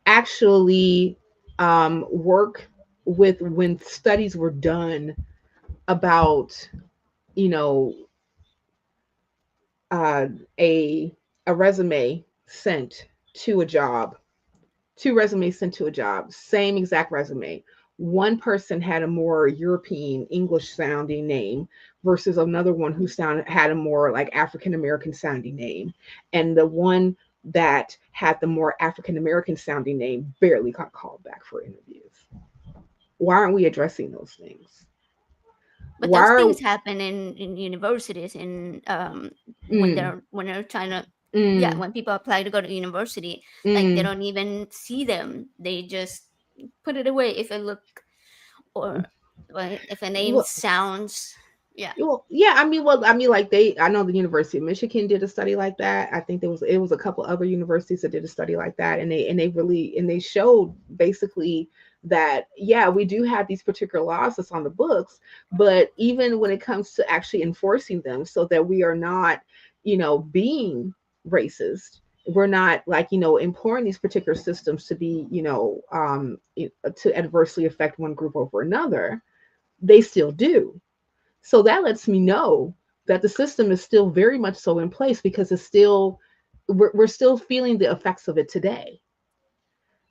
actually work with when studies were done about, you know, uh, a a resume sent to a job, two resumes sent to a job, same exact resume. One person had a more European English sounding name versus another one who had a more like African American sounding name, and the one that had the more African American sounding name barely got called back for interviews. Why aren't we addressing those things? But Why those are things happen in universities, in mm, when they're trying to, yeah, mm, when people apply to go to university, like they mm, don't even see them, they just put it away if it look, or right, if a name well, sounds, yeah. yeah, I mean, like I know the University of Michigan did a study like that. I think it was a couple other universities that did a study like that, and they showed basically that yeah, we do have these particular laws that's on the books, but even when it comes to actually enforcing them, so that we are not, being racist, we're not like, employing these particular systems to be, to adversely affect one group over another, they still do. So that lets me know that the system is still very much so in place, because it's still, we're still feeling the effects of it today.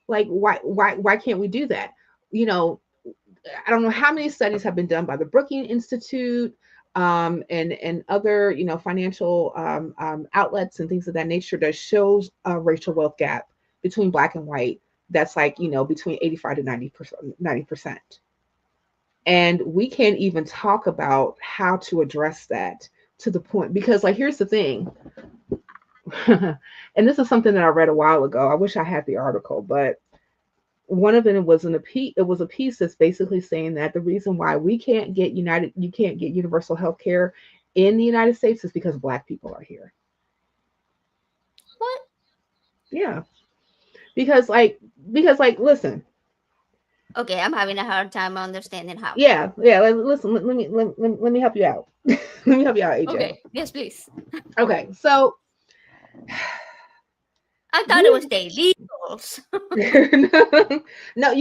Like, why can't we do that? You know, I don't know how many studies have been done by the Brookings Institute, and other, financial outlets and things of that nature, that shows a racial wealth gap between black and white that's like, between 85 to 90%. And we can't even talk about how to address that to the point, because like, here's the thing. And this is something that I read a while ago. I wish I had the article, but one of them was it was a piece that's basically saying that the reason why you can't get universal health care in the United States is because black people are here. What? Yeah. Because like, listen. Okay, I'm having a hard time understanding how. Yeah, listen, let me help you out. Let me help you out, AJ. Okay, yes, please. Okay, so I thought it was we the illegals. no,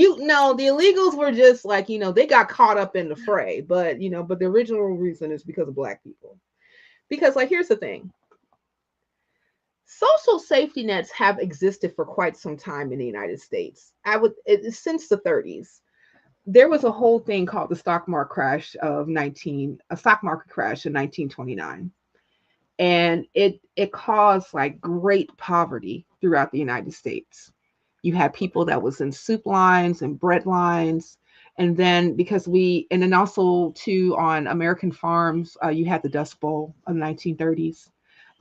the illegals were just like, they got caught up in the fray, but but the original reason is because of black people. Because like, here's the thing. Social safety nets have existed for quite some time in the United States. Since the 30s. There was a whole thing called the stock market crash in 1929. And it caused like great poverty throughout the United States. You had people that was in soup lines and bread lines, and then and then also too, on American farms, you had the Dust Bowl of the 1930s.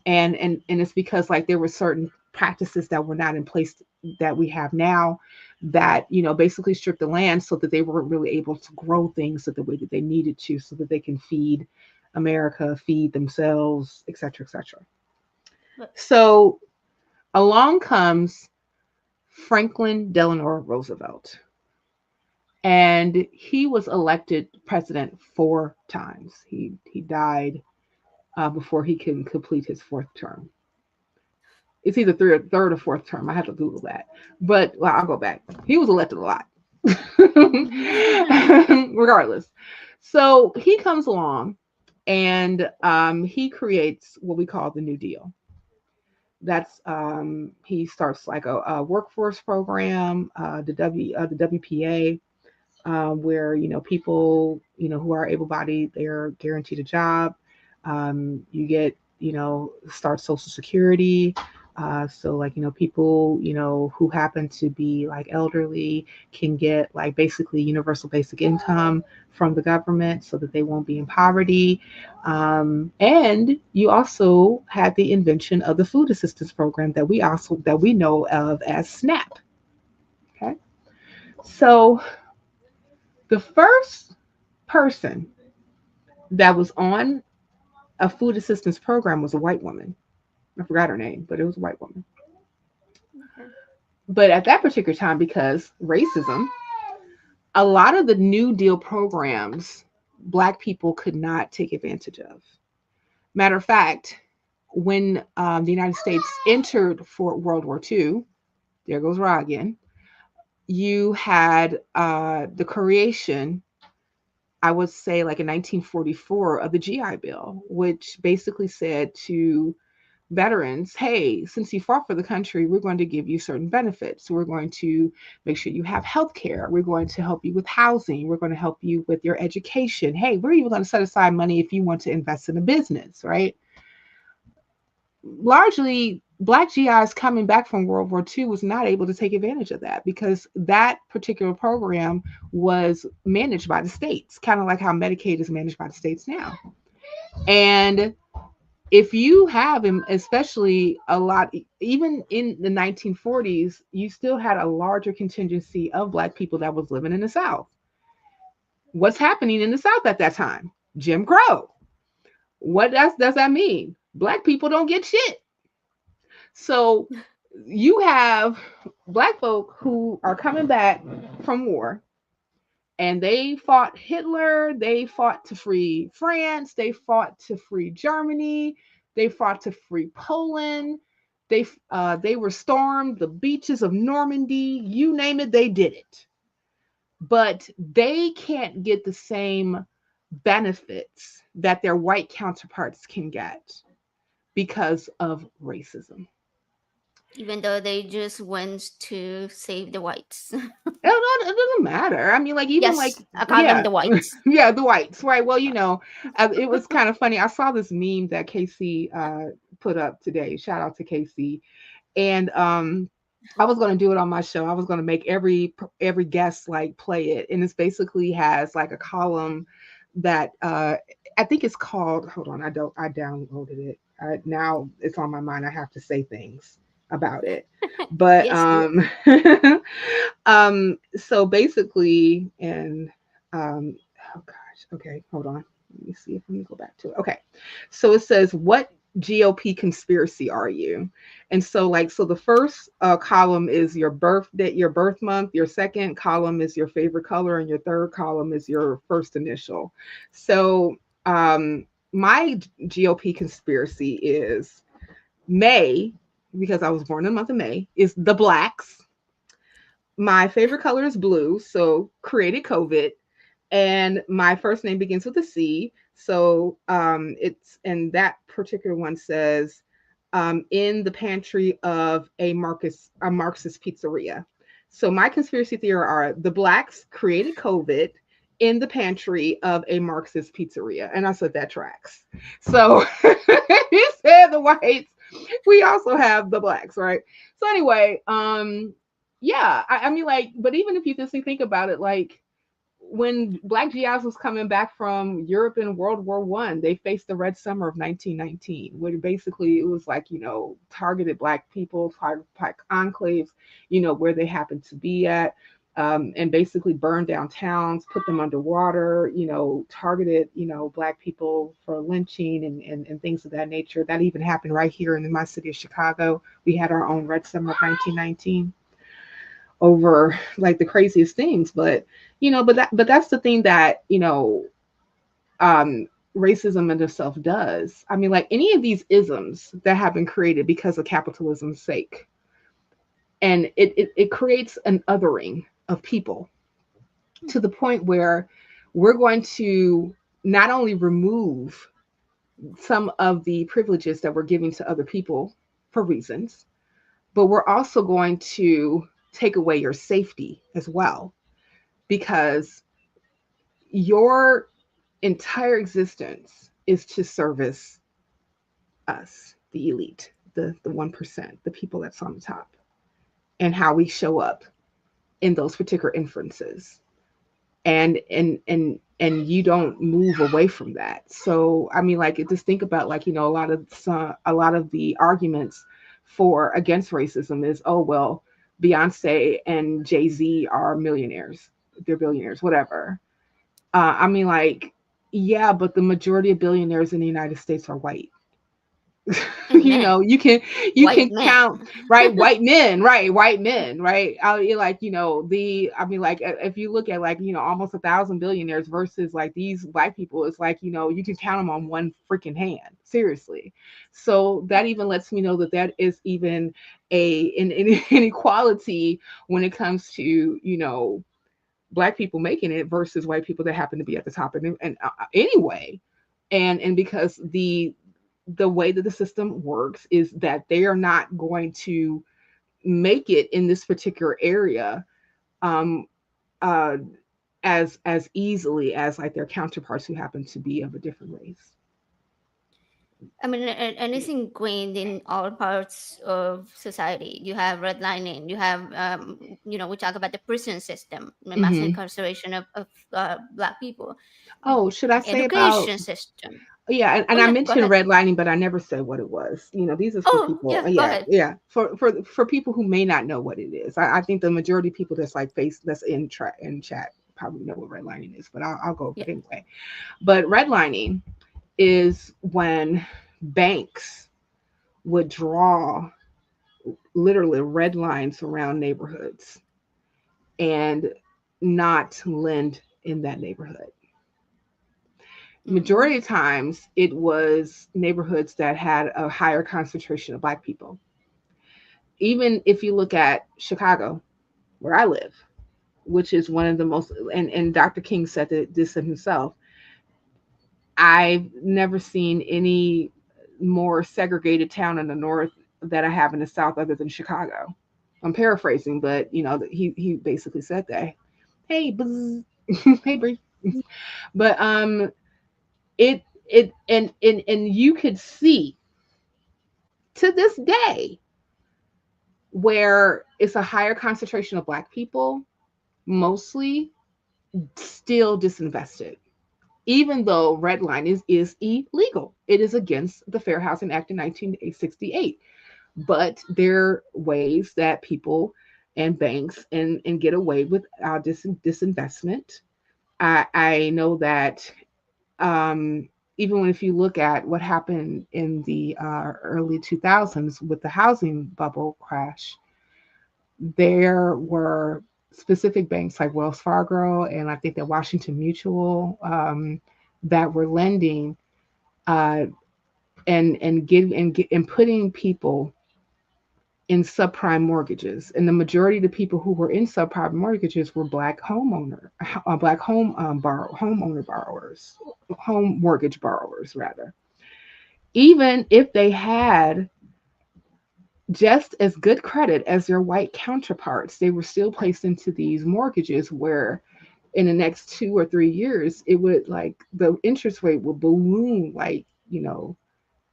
And it's because like there were certain practices that were not in place that we have now, that basically stripped the land so that they weren't really able to grow things the way that they needed to, so that they can feed America, feed themselves, etc., etc. So along comes Franklin Delano Roosevelt, and he was elected president 4 times. He died before he can complete his 4th term. It's either third or 4th term. I have to Google that. But well, I'll go back. He was elected a lot. Regardless. So he comes along, and he creates what we call the New Deal. That's he starts like a workforce program, the WPA, where people who are able-bodied, they're guaranteed a job. You get start Social Security. So like people who happen to be like elderly can get like basically universal basic income from the government, so that they won't be in poverty. And you also had the invention of the food assistance program that we know of as SNAP. Okay, so the first person that was on a food assistance program was a white woman. I forgot her name, but it was a white woman. Okay. But at that particular time, because racism, a lot of the New Deal programs, black people could not take advantage of. Matter of fact, when the United States entered for World War II, there goes Ra again, you had the creation, I would say like in 1944, of the GI Bill, which basically said to veterans, hey, since you fought for the country, we're going to give you certain benefits. We're going to make sure you have health care. We're going to help you with housing. We're going to help you with your education. Hey, we're even going to set aside money if you want to invest in a business, right? Largely, Black GIs coming back from World War II was not able to take advantage of that, because that particular program was managed by the states, kind of like how Medicaid is managed by the states now. And if you have, especially a lot, even in the 1940s, you still had a larger contingency of Black people that was living in the South. What's happening in the South at that time? Jim Crow. What does that mean? Black people don't get shit. So you have Black folk who are coming back from war, and they fought Hitler, they fought to free France, they fought to free Germany, they fought to free Poland. They were stormed the beaches of Normandy, you name it, they did it. But they can't get the same benefits that their white counterparts can get because of racism. Even though they just went to save the whites. It doesn't matter. I mean, like, even like, Yes, I call them yeah, the whites. yeah, the whites, right? Well, it was kind of funny. I saw this meme that Casey put up today. Shout out to Casey. And I was going to do it on my show. I was going to make every guest like play it, and it's basically has like a column that I think it's called. Hold on, I downloaded it. Now it's on my mind. I have to say things about it, but Yes, do it. so basically, and oh gosh, okay, hold on. Let me see if let me go back to it. Okay, so it says, "What GOP conspiracy are you?" And so, like, so the first column is your birthday, your birth month. Your second column is your favorite color, and your third column is your first initial. So, my GOP conspiracy is May, because I was born in the month of May, is the blacks. My favorite color is blue, so created COVID. And my first name begins with a C. So it's, and that particular one says, in the pantry of a Marxist pizzeria. So my conspiracy theory are the blacks created COVID in the pantry of a Marxist pizzeria. And I said that tracks. So he said the whites, we also have the blacks, right? So anyway, yeah, I mean, like, but even if you just think about it, like, when Black GIs was coming back from Europe in World War One, they faced the Red Summer of 1919, where basically it was like, targeted Black people, targeted Black enclaves, where they happened to be at, and basically burned down towns, put them underwater, targeted, Black people for lynching and things of that nature. That even happened right here in my city of Chicago. We had our own Red Summer of 1919 over like the craziest things, but that's the thing that racism in itself does. I mean, like, any of these isms that have been created because of capitalism's sake, and it creates an othering of people to the point where we're going to not only remove some of the privileges that we're giving to other people for reasons, but we're also going to take away your safety as well, because your entire existence is to service us, the elite, the 1%, the people that's on the top, and how we show up in those particular inferences. And you don't move away from that. So I mean, like, just think about, like, a lot of the arguments for against racism is, oh well, Beyonce and Jay-Z are millionaires, they're billionaires, whatever. I mean, like, yeah, but the majority of billionaires in the United States are white. And men, You white can men. count, right, white men, right. Like, I mean, like, if you look at, like, almost 1,000 billionaires versus like these Black people, it's like, you can count them on one freaking hand, seriously. So that even lets me know that is even an inequality when it comes to Black people making it versus white people that happen to be at the top. And anyway, and because the way that the system works is that they are not going to make it in this particular area um uh as easily as like their counterparts who happen to be of a different race. I mean, and it's ingrained in all parts of society. You have redlining. You have, we talk about the prison system, the mass Hmm. incarceration of Black people, Oh, should I say about, education system. yeah, Oh and I yeah, go mentioned ahead. redlining, but I never said what it was. These are for Oh people. yeah, go Yeah, ahead. yeah, for people who may not know what it is. I think the majority of people that's in chat probably know what redlining is, but I'll go over Yeah. it anyway. But redlining is when banks would draw literally red lines around neighborhoods and not lend in that neighborhood. Mm-hmm. Majority of times it was neighborhoods that had a higher concentration of Black people. even if you look at Chicago, where I live, which is one of the most, and Dr. King said this himself, I've never seen any more segregated town in the north that I have in the south other than Chicago. I'm paraphrasing, but he basically said that. Hey, buzz. Hey, Bree. But and you could see to this day where it's a higher concentration of Black people, mostly still disinvested, even though redline is illegal. It is against the Fair Housing Act in 1968. But there are ways that people and banks and get away with disinvestment. I know that even if you look at what happened in the early 2000s with the housing bubble crash, there were specific banks like Wells Fargo and I think that Washington Mutual that were lending uh, and putting people in subprime mortgages, and the majority of the people who were in subprime mortgages were black homeowner borrowers, home mortgage borrowers rather. Even if they had just as good credit as their white counterparts, they were still placed into these mortgages where in the next 2 or 3 years, it would like the interest rate would balloon like,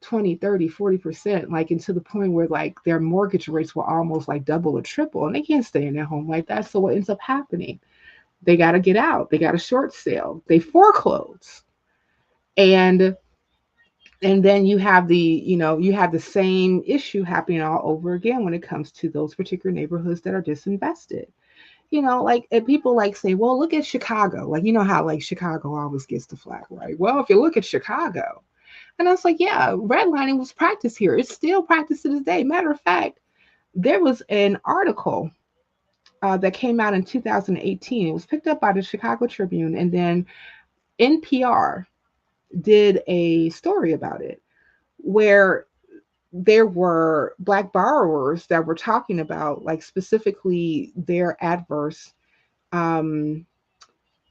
20, 30, 40%, like into the point where like their mortgage rates were almost like double or triple, and they can't stay in their home like that. So what ends up happening? They got to get out. They got a short sale. They foreclose. And then you have the same issue happening all over again when it comes to those particular neighborhoods that are disinvested. Like and people like say, well, look at Chicago. Like, how like Chicago always gets the flag, right? Well, if you look at Chicago, and I was like, yeah, redlining was practiced here. It's still practiced to this day. Matter of fact, there was an article that came out in 2018. It was picked up by the Chicago Tribune, and then NPR did a story about it where there were Black borrowers that were talking about, like, specifically their adverse um,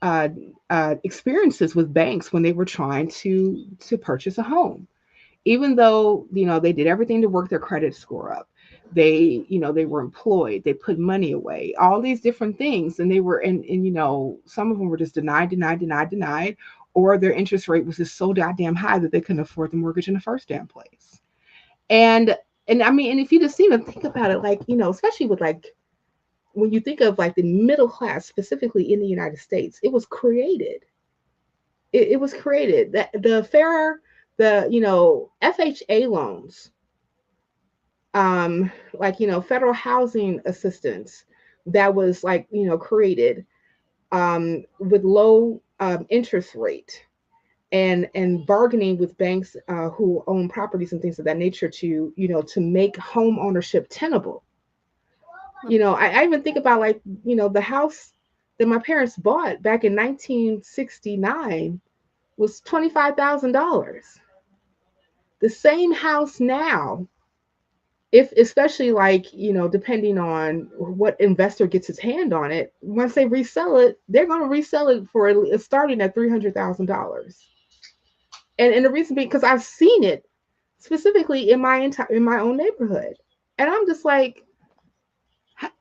uh, experiences with banks when they were trying to purchase a home, even though they did everything to work their credit score up. They were employed, they put money away, all these different things, and they were and some of them were just denied, or their interest rate was just so goddamn high that they couldn't afford the mortgage in the first damn place. And I mean, and if you just even think about it, like, especially with like when you think of like the middle class specifically in the United States, it was created. It was created that the FHA loans, like, federal housing assistance that was like, created with low interest rate and bargaining with banks who own properties and things of that nature to, to make home ownership tenable. I even think about like, the house that my parents bought back in 1969 was $25,000. The same house now, if especially like, depending on what investor gets his hand on it, once they resell it, they're going to resell it for starting at $300,000. And the reason being because I've seen it specifically in my own neighborhood, and I'm just like,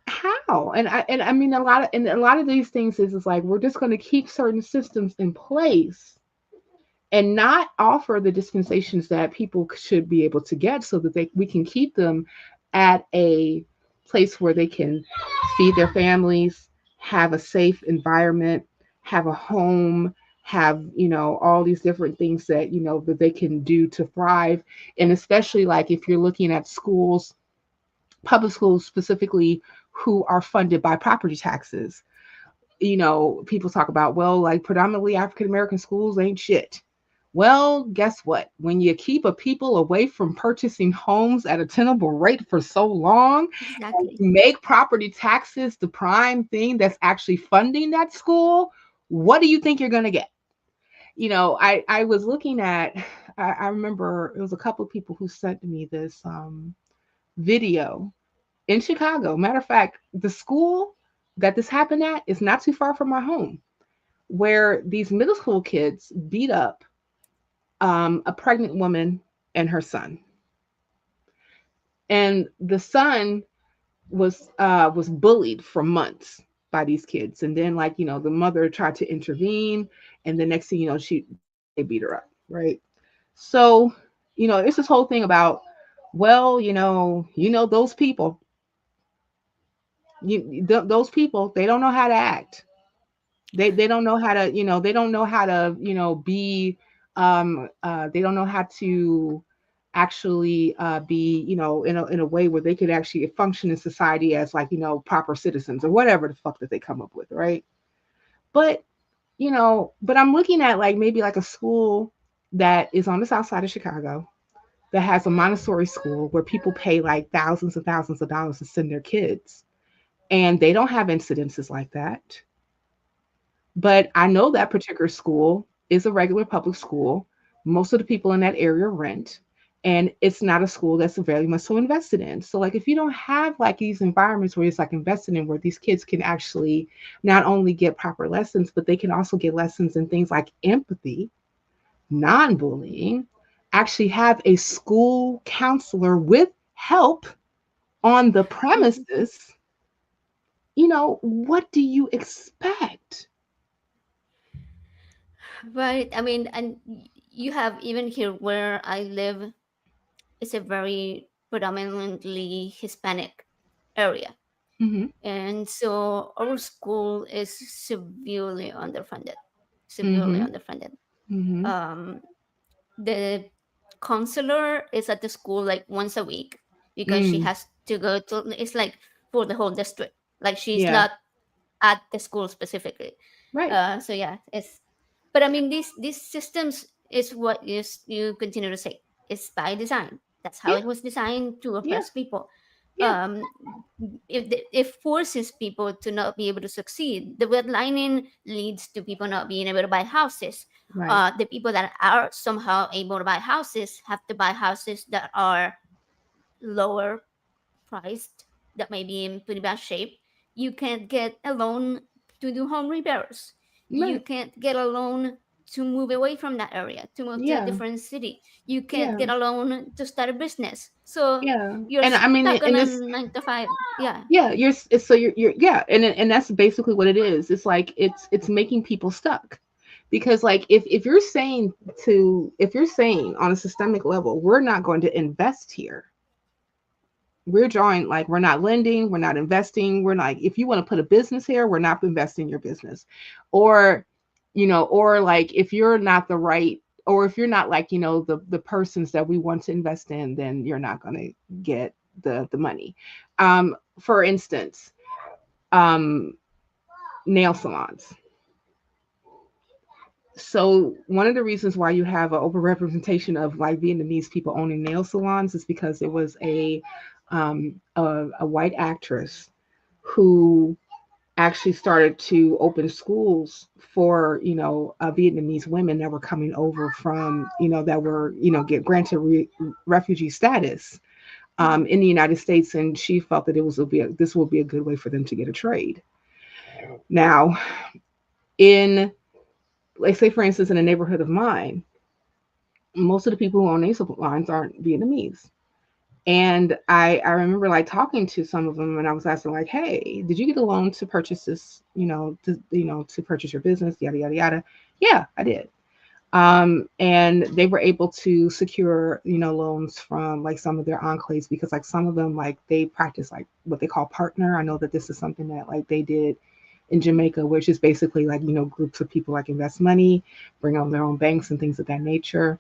how? And I mean, a lot of these things is like we're just going to keep certain systems in place and not offer the dispensations that people should be able to get, so that we can keep them at a place where they can feed their families, have a safe environment, have a home, have, all these different things that, that they can do to thrive. And especially like if you're looking at schools, public schools specifically, who are funded by property taxes. People talk about, well, like predominantly African American schools ain't shit. Well, guess what? When you keep a people away from purchasing homes at a tenable rate for so long, Exactly. make property taxes the prime thing that's actually funding that school, what do you think you're going to get? I was looking at, I remember it was a couple of people who sent me this video in Chicago. Matter of fact, the school that this happened at is not too far from my home, where these middle school kids beat up a pregnant woman and her son. And the son was bullied for months by these kids. And then, like, the mother tried to intervene, and the next thing you know, they beat her up, right? So, it's this whole thing about, well, those people, those people, they don't know how to act. They don't know how to, they don't know how to, be, they don't know how to actually be, in a way where they could actually function in society as, like, proper citizens, or whatever the fuck that they come up with, right? But, but I'm looking at, like, maybe like a school that is on the south side of Chicago, that has a Montessori school where people pay like thousands and thousands of dollars to send their kids, and they don't have incidences like that. But I know that particular school is a regular public school. Most of the people in that area rent, and it's not a school that's very much so invested in. So, like, if you don't have like these environments where it's like invested in, where these kids can actually not only get proper lessons, but they can also get lessons in things like empathy, non-bullying, actually have a school counselor with help on the Mhm. premises, what do you expect? Right. I mean, and you have, even here where I live, it's a very predominantly Hispanic area. Mm-hmm. And so our school is severely underfunded, severely Mm-hmm. underfunded. Mm-hmm. Um, the counselor is at the school like once a week because she Mm. has to go to, it's like for the whole district. Like she's Yeah. not at the school specifically. Right. So yeah, it's, but I mean, these systems is what you continue to say. It's by design. That's how Yeah. it was designed to Yeah. oppress people. Yeah. Um, it forces people to not be able to succeed. The redlining leads to people not being able to buy houses. Right. The people that are somehow able to buy houses have to buy houses that are lower priced, that may be in pretty bad shape. You can't get a loan to do home repairs. You Right. can't get a loan to move away from that area, to move to a Yeah. different city. You can't Yeah. get a loan to start a business. So Yeah. you're And I mean, stuck on and a this, 9 to 5. Yeah. yeah, so you're yeah, and that's basically what it is. It's like it's making people stuck. Because, like, if you're saying, on a systemic level, we're not going to invest here, we're drawing, like, we're not lending, we're not investing, we're not, if you want to put a business here, we're not investing in your business. Or, or like, if you're not the right, or if you're not, like, the persons that we want to invest in, then you're not going to get the money. For instance, um nail salons. So one of the reasons why you have an overrepresentation of, like, Vietnamese people owning nail salons is because there was a white actress who actually started to open schools for, Vietnamese women that were coming over from, that were, get granted refugee status, Mhm. in the United States, and she felt that this will be a good way for them to get a trade. Now, in, like, say for instance, in a neighborhood of mine, most of the people who own nail salons aren't Vietnamese. And I remember, like, talking to some of them, and I was asking, like, hey, did you get a loan to purchase this, to purchase your business, yada yada yada. Yeah, I did. And they were able to secure, loans from, like, some of their enclaves, because, like, some of them, like, they practice, like, what they call partner. I know that this is something that, like, they did in Jamaica, which is basically, like, groups of people, like, invest money, bring on their own banks and things of that nature.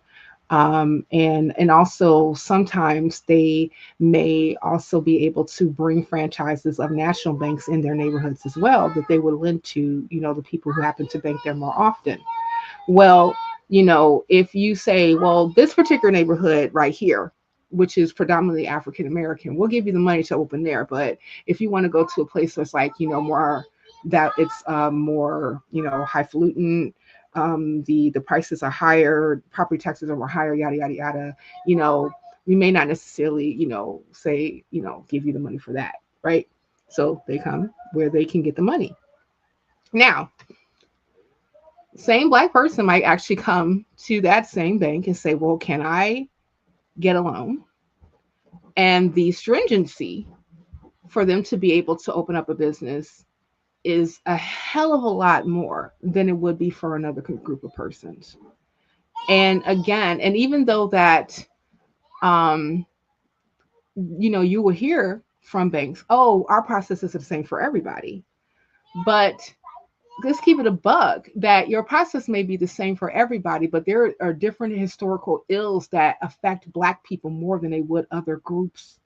And also sometimes they may also be able to bring franchises of national banks in their neighborhoods as well, that they would lend to, the people who happen to bank there more often. Well, if you say, well, this particular neighborhood right here, which is predominantly African American, we'll give you the money to open there. But if you want to go to a place that's, like, more, that it's more, highfalutin, the prices are higher, property taxes are more higher, yada yada yada. You know, we may not necessarily, say, give you the money for that, right? So they come where they can get the money. Now, same Black person might actually come to that same bank and say, well, can I get a loan? And the stringency for them to be able to open up a business is a hell of a lot more than it would be for another group of persons. And again, and even though that, um, you will hear from banks, oh, our process is the same for everybody. But let's keep it a bug that your process may be the same for everybody, but there are different historical ills that affect Black people more than they would other groups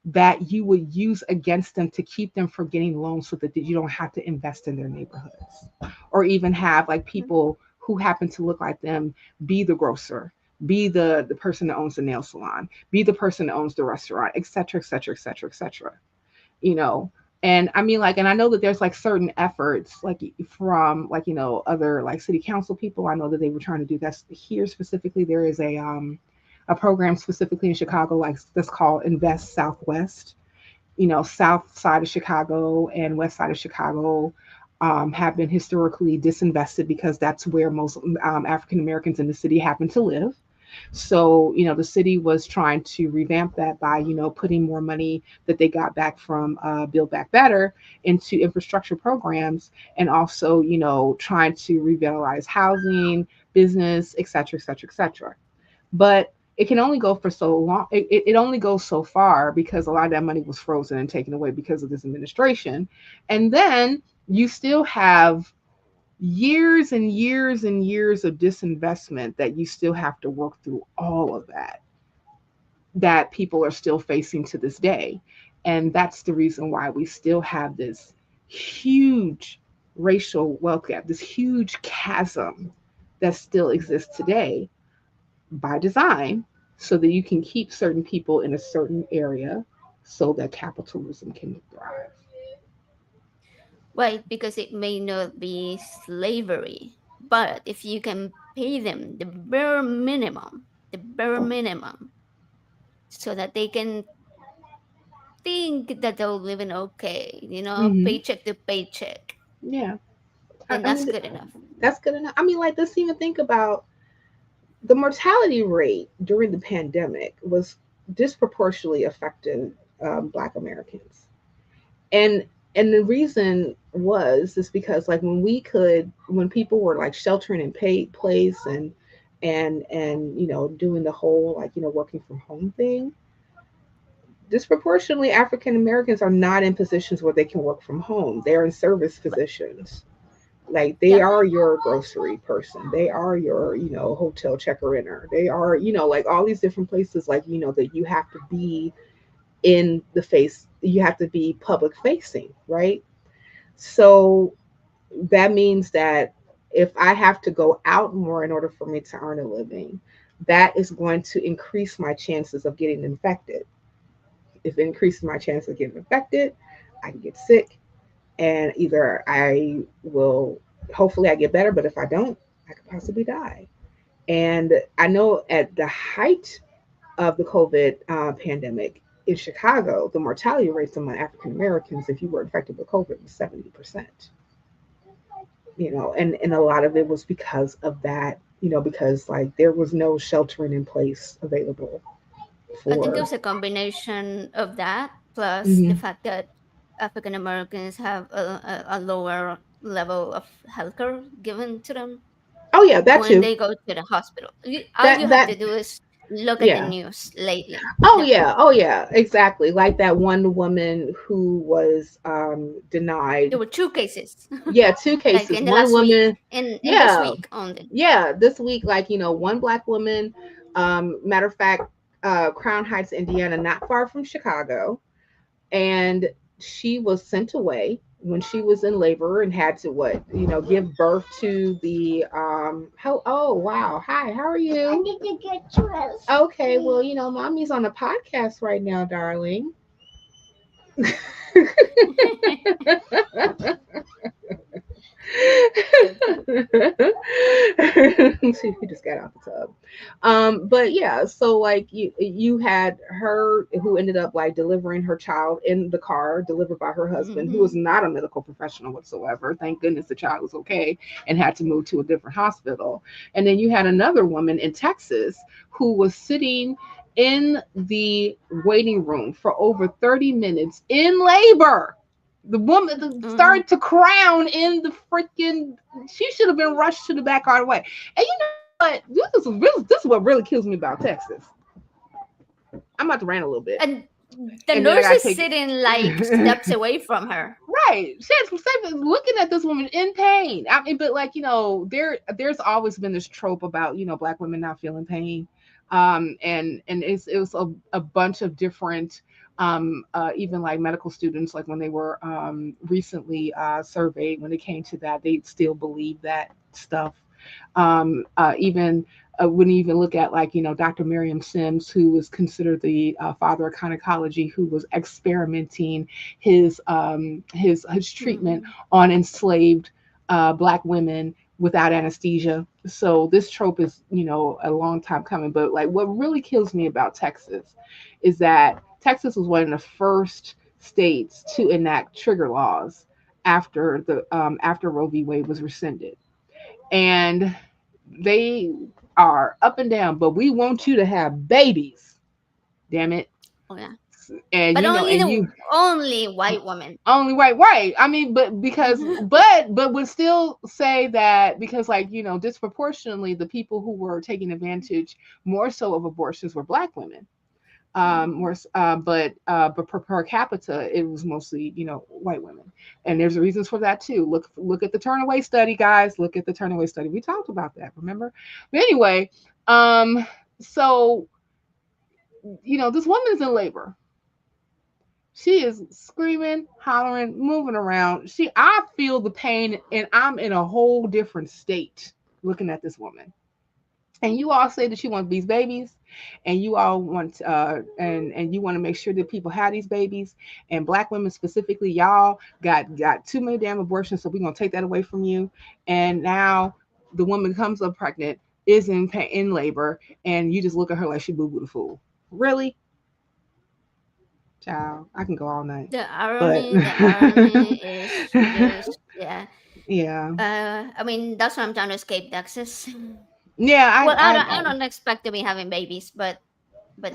that you would use against them to keep them from getting loans so that you don't have to invest in their neighborhoods, or even have like people who happen to look like them be the grocer, be the person that owns the nail salon, be the person that owns the restaurant, et cetera, et cetera, et cetera, et cetera. you know and I mean, like, and I know that there's like certain efforts like from like other like city council people. I know that they were trying to do that here. Specifically, there is a program specifically in Chicago, like that's called Invest Southwest. South side of Chicago and west side of Chicago have been historically disinvested because that's where most African Americans in the city happen to live. So, the city was trying to revamp that by, putting more money that they got back from Build Back Better into infrastructure programs, and also, trying to revitalize housing, business, et cetera, et cetera, et cetera. But it can only go for so long. It only goes so far because a lot of that money was frozen and taken away because of this administration. And then you still have years and years and years of disinvestment that you still have to work through all of that people are still facing to this day. And that's the reason why we still have this huge racial wealth gap, this huge chasm that still exists today by design, so that you can keep certain people in a certain area so that capitalism can thrive. Right, because it may not be slavery, but if you can pay them the bare minimum, so that they can think that they'll live in okay, Hmm. paycheck to paycheck, Yeah. then I that's mean, good enough. that's good enough. I mean, like, let's even think about the mortality rate during the pandemic was disproportionately affecting Black Americans. And the reason is because, like, when people were like sheltering in place and doing the whole, like, working from home thing, disproportionately African Americans are not in positions where they can work from home. They're in service positions. Like, they Yeah, are your grocery person, they are your hotel checker inner, they are like all these different places, like that you have to be in the face, you have to be public facing, right? So that means that if I have to go out more in order for me to earn a living, that is going to increase my chances of getting infected. If it increases my chance of getting infected, I can get sick, and either I will, hopefully I get better, but if I don't, I could possibly die. And I know at the height of the COVID pandemic in Chicago, the mortality rates among African Americans, if you were infected with COVID, was 70%. And a lot of it was because of that, because like there was no sheltering in place available I think it for. was a combination of that plus the Mhm. fact that African Americans have a lower level of healthcare given to them Oh yeah, that when too. they go to the hospital. All you have That to do is look at the yeah. news lately. Oh yeah, oh yeah, exactly. Like that one woman who was There denied. were two cases, Yeah, two like cases. in the One last week, woman, in this yeah, week only. yeah, this week, like, one Black woman, matter of fact, Crown Heights, Indiana, not far from Chicago, and she was sent away when she was in labor and had to what, give birth to the how, oh wow, hi, how are you? I need to get dressed. Okay, well, mommy's on a podcast right now, darling. She just got out the tub. But yeah, so like you had her who ended up like delivering her child in the car, delivered by her husband, who was Mhm. not a medical professional whatsoever. Thank goodness the child was okay and had to move to a different hospital. And then you had another woman in Texas who was sitting in the waiting room for over 30 minutes in labor. The woman Mhm. started to crown in the freaking. She should have been rushed to the back all the way. And you know what? This is what really kills me about Texas. I'm about to rant a little bit, And the and then I nurse gotta is take sitting like it. steps away from her. Right. She had looking at this woman in pain. I mean, but like, there's always been this trope about, black women not feeling pain. And it was a bunch of different even like medical students, like when they were recently surveyed, when it came to that, they still believe that stuff. Even when you even look at like Dr. Miriam Sims, who was considered the father of gynecology, who was experimenting his treatment Mhm. on enslaved black women without anesthesia. So this trope is a long time coming. But like what really kills me about Texas is that Texas was one of the first states to enact trigger laws after Roe v. Wade was rescinded, and they are up and down, but we want you to have babies, damn it. Oh yeah, And but only and the you only white woman. only right. I mean, but because but would still say that because like, disproportionately the people who were taking advantage more so of abortions were black women. More but per capita it was mostly white women, and there's reasons for that too. Look at the Turnaway study, guys. Look at the Turnaway study. We talked about that, remember? But anyway, so this woman is in labor. She is screaming, hollering, moving around. I feel the pain, and I'm in a whole different state looking at this woman. And you all say that you want these babies, and you all want and you want to make sure that people have these babies, and black women specifically, y'all got too many damn abortions, so we're gonna take that away from you. And now the woman comes up pregnant, is in labor, and you just look at her like she boo boo the fool. Really, child? I can go all night, but The irony is just yeah. yeah, I mean that's why I'm trying to escape Texas. yeah, Well, I I don't expect to be having babies, but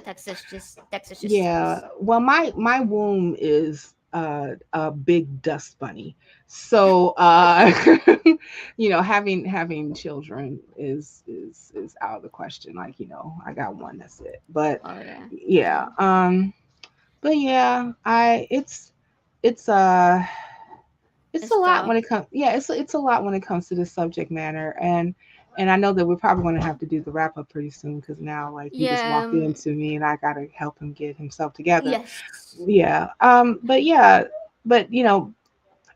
Texas just Yeah, sucks. well, my womb is a big dust bunny, so having children is out of the question. Like I got one, that's it. But Oh yeah, yeah, same. but yeah, I it's a It's lot when tough. it comes. Yeah, it's a lot when it comes to this subject matter, and I know that we're probably going to have to do the wrap up pretty soon because now like he just Yeah. walked into me and I got to help him get himself together. Yes. Yeah. But yeah, but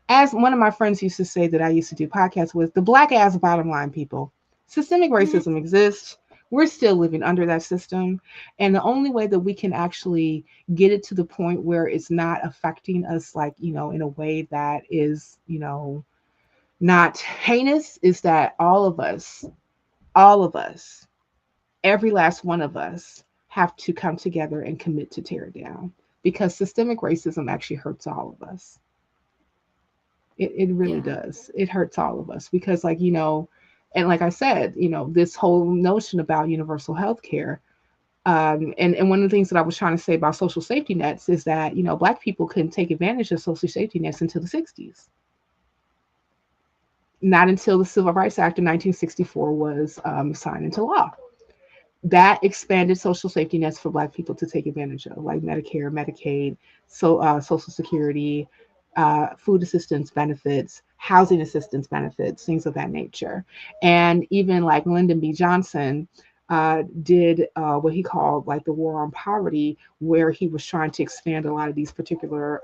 as one of my friends used to say that I used to do podcasts with, the black ass bottom line, people. Systemic racism exists. We're still living under that system. And the only way that we can actually get it to the point where it's not affecting us, like, in a way that is, not heinous, is that all of us, every last one of us, have to come together and commit to tear it down because systemic racism actually hurts all of us. It really Yeah. does. It hurts all of us because, like, and like I said, this whole notion about universal health care. And one of the things that I was trying to say about social safety nets is that, Black people couldn't take advantage of social safety nets until the 60s. Not until the Civil Rights Act of 1964 was signed into law. That expanded social safety nets for Black people to take advantage of, like Medicare, Medicaid, Social Security, food assistance benefits, housing assistance benefits, things of that nature. And even like Lyndon B. Johnson did what he called like the war on poverty, where he was trying to expand a lot of these particular,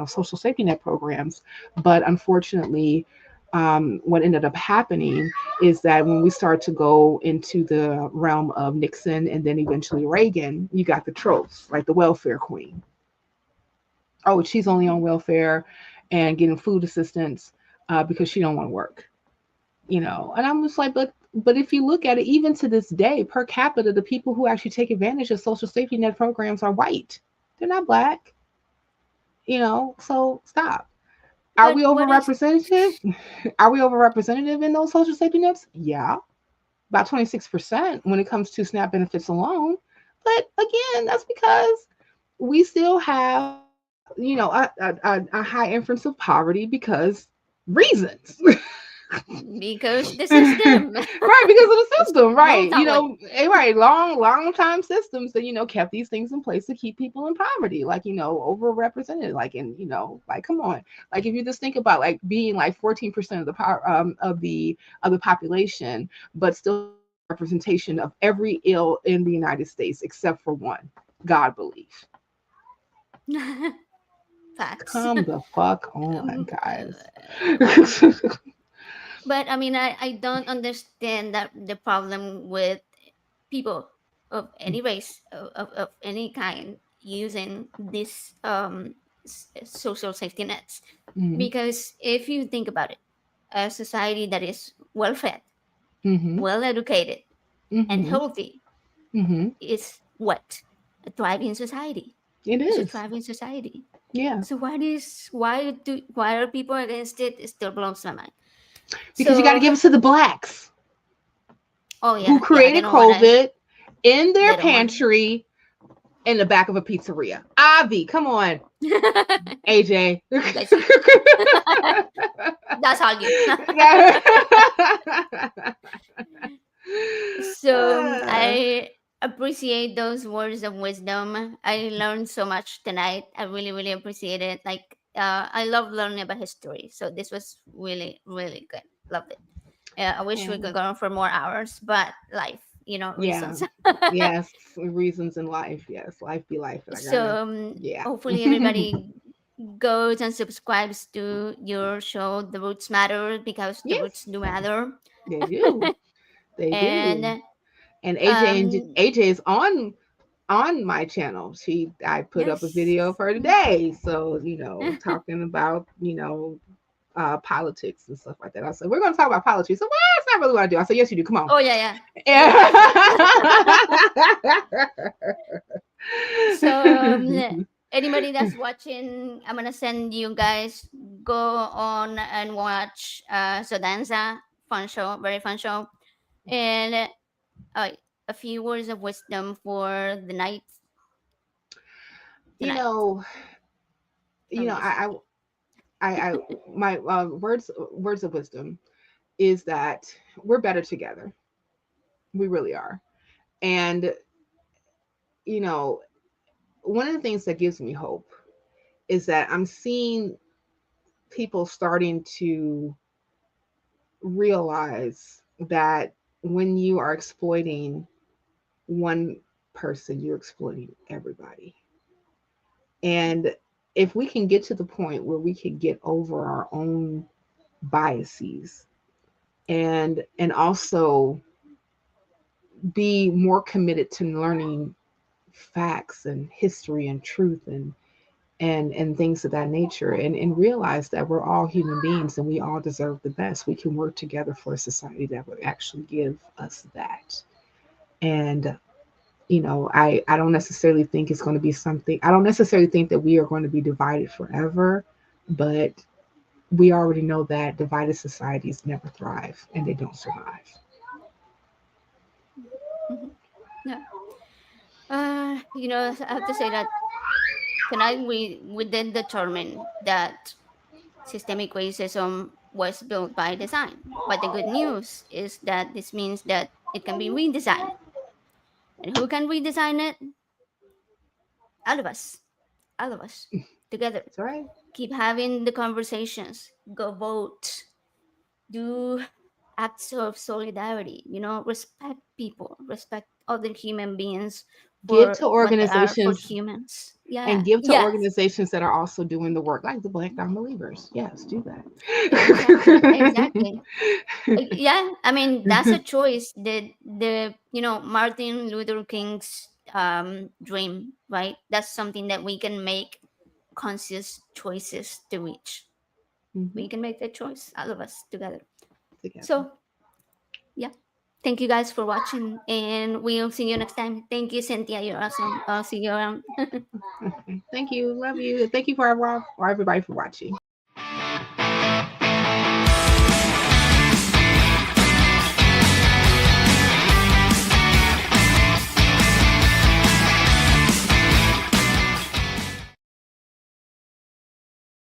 social safety net programs. But unfortunately, what ended up happening is that when we start to go into the realm of Nixon and then eventually Reagan, you got the tropes like the welfare queen. Oh, she's only on welfare and getting food assistance because she don't want to work. And I'm just like, but But if you look at it, even to this day, per capita, the people who actually take advantage of social safety net programs are white. They're not black, so stop. Are But we what is overrepresented? Are we overrepresented in those social safety nets? Yeah, about 26% when it comes to SNAP benefits alone. But again, that's because we still have, a high inference of poverty because reasons. because the system? Right, because of the It's system, built right? that way. Right, long time systems that kept these things in place to keep people in poverty, like overrepresented, like like come on, like if you just think about like being like 14% of the power of the population, but still having a representation of every ill in the United States except for one, God belief. Facts. Come the fuck on, Um, guys. but I mean, I don't understand that the problem with people of any race, of any kind, using these social safety nets. Hmm. Because if you think about it, a society that is well fed, Hmm. well educated, and Hmm. healthy Hmm. is what? A thriving society. It It's a is. thriving society. Yeah. So why are people against it? It still blows my mind. Because you got to So give it to the blacks oh who yeah, they created don't wanna COVID in their they don't want pantry in the back of a pizzeria. Avi, come on, AJ. let's see. That's all you. So Uh, I appreciate those words of wisdom. I learned so much tonight. I really, really appreciate it. Like I love learning about history. So this was really, really good. Loved it. I wish we and could go on for more hours, but life, yeah, reasons. yes, reasons in life. Yes, life be life. And I gotta, So yeah. hopefully everybody goes and subscribes to your show, The Roots Matter, because the Yes, roots do matter. they do. They do. And And um, AJ is on my channel. I put up a yes. video of her today. So, talking about, politics and stuff like that. I said, we're going to talk about politics. So, well, that's not really what I do. I said, yes, you do. Come on. Oh yeah, yeah. Yeah. That's it. So anybody that's watching, I'm gonna send you guys go on and watch Sodanza, fun show, very fun show, and uh, a few words of wisdom for the night you tonight know, from you, I, Cynthia. I my words of wisdom is that we're better together. We really are. And, you know, one of the things that gives me hope is that I'm seeing people starting to realize that when you are exploiting one person, you're exploiting everybody. And if we can get to the point where we can get over our own biases and also be more committed to learning facts and history and truth and things of that nature and realize that we're all human beings and we all deserve the best, we can work together for a society that would actually give us that. And I don't necessarily think it's going to be something, I don't necessarily think that we are going to be divided forever, but we already know that divided societies never thrive and they don't survive. Mhm. Yeah. I have to say that tonight we did determine that systemic racism was built by design. But the good news is that this means that it can be redesigned. And who can redesign it? All of us. All of us. Together. That's right. Keep having the conversations. Go vote. Do acts of solidarity. Respect people. Respect other human beings Give for to what they are for organizations humans. Yeah. and give to Yes. organizations that are also doing the work, like the Black Non-Believers. Yes, do Exactly. that. Exactly. Yeah, I mean that's a choice. The Martin Luther King's dream, right? That's something that we can make conscious choices to reach. Hmm. We can make that choice, all of us together. Together. So yeah, Thank you guys for watching, and we'll see you next time. Thank you, Cynthia. You're awesome. I'll see you around. Thank you. Love you. Thank you for everybody for watching.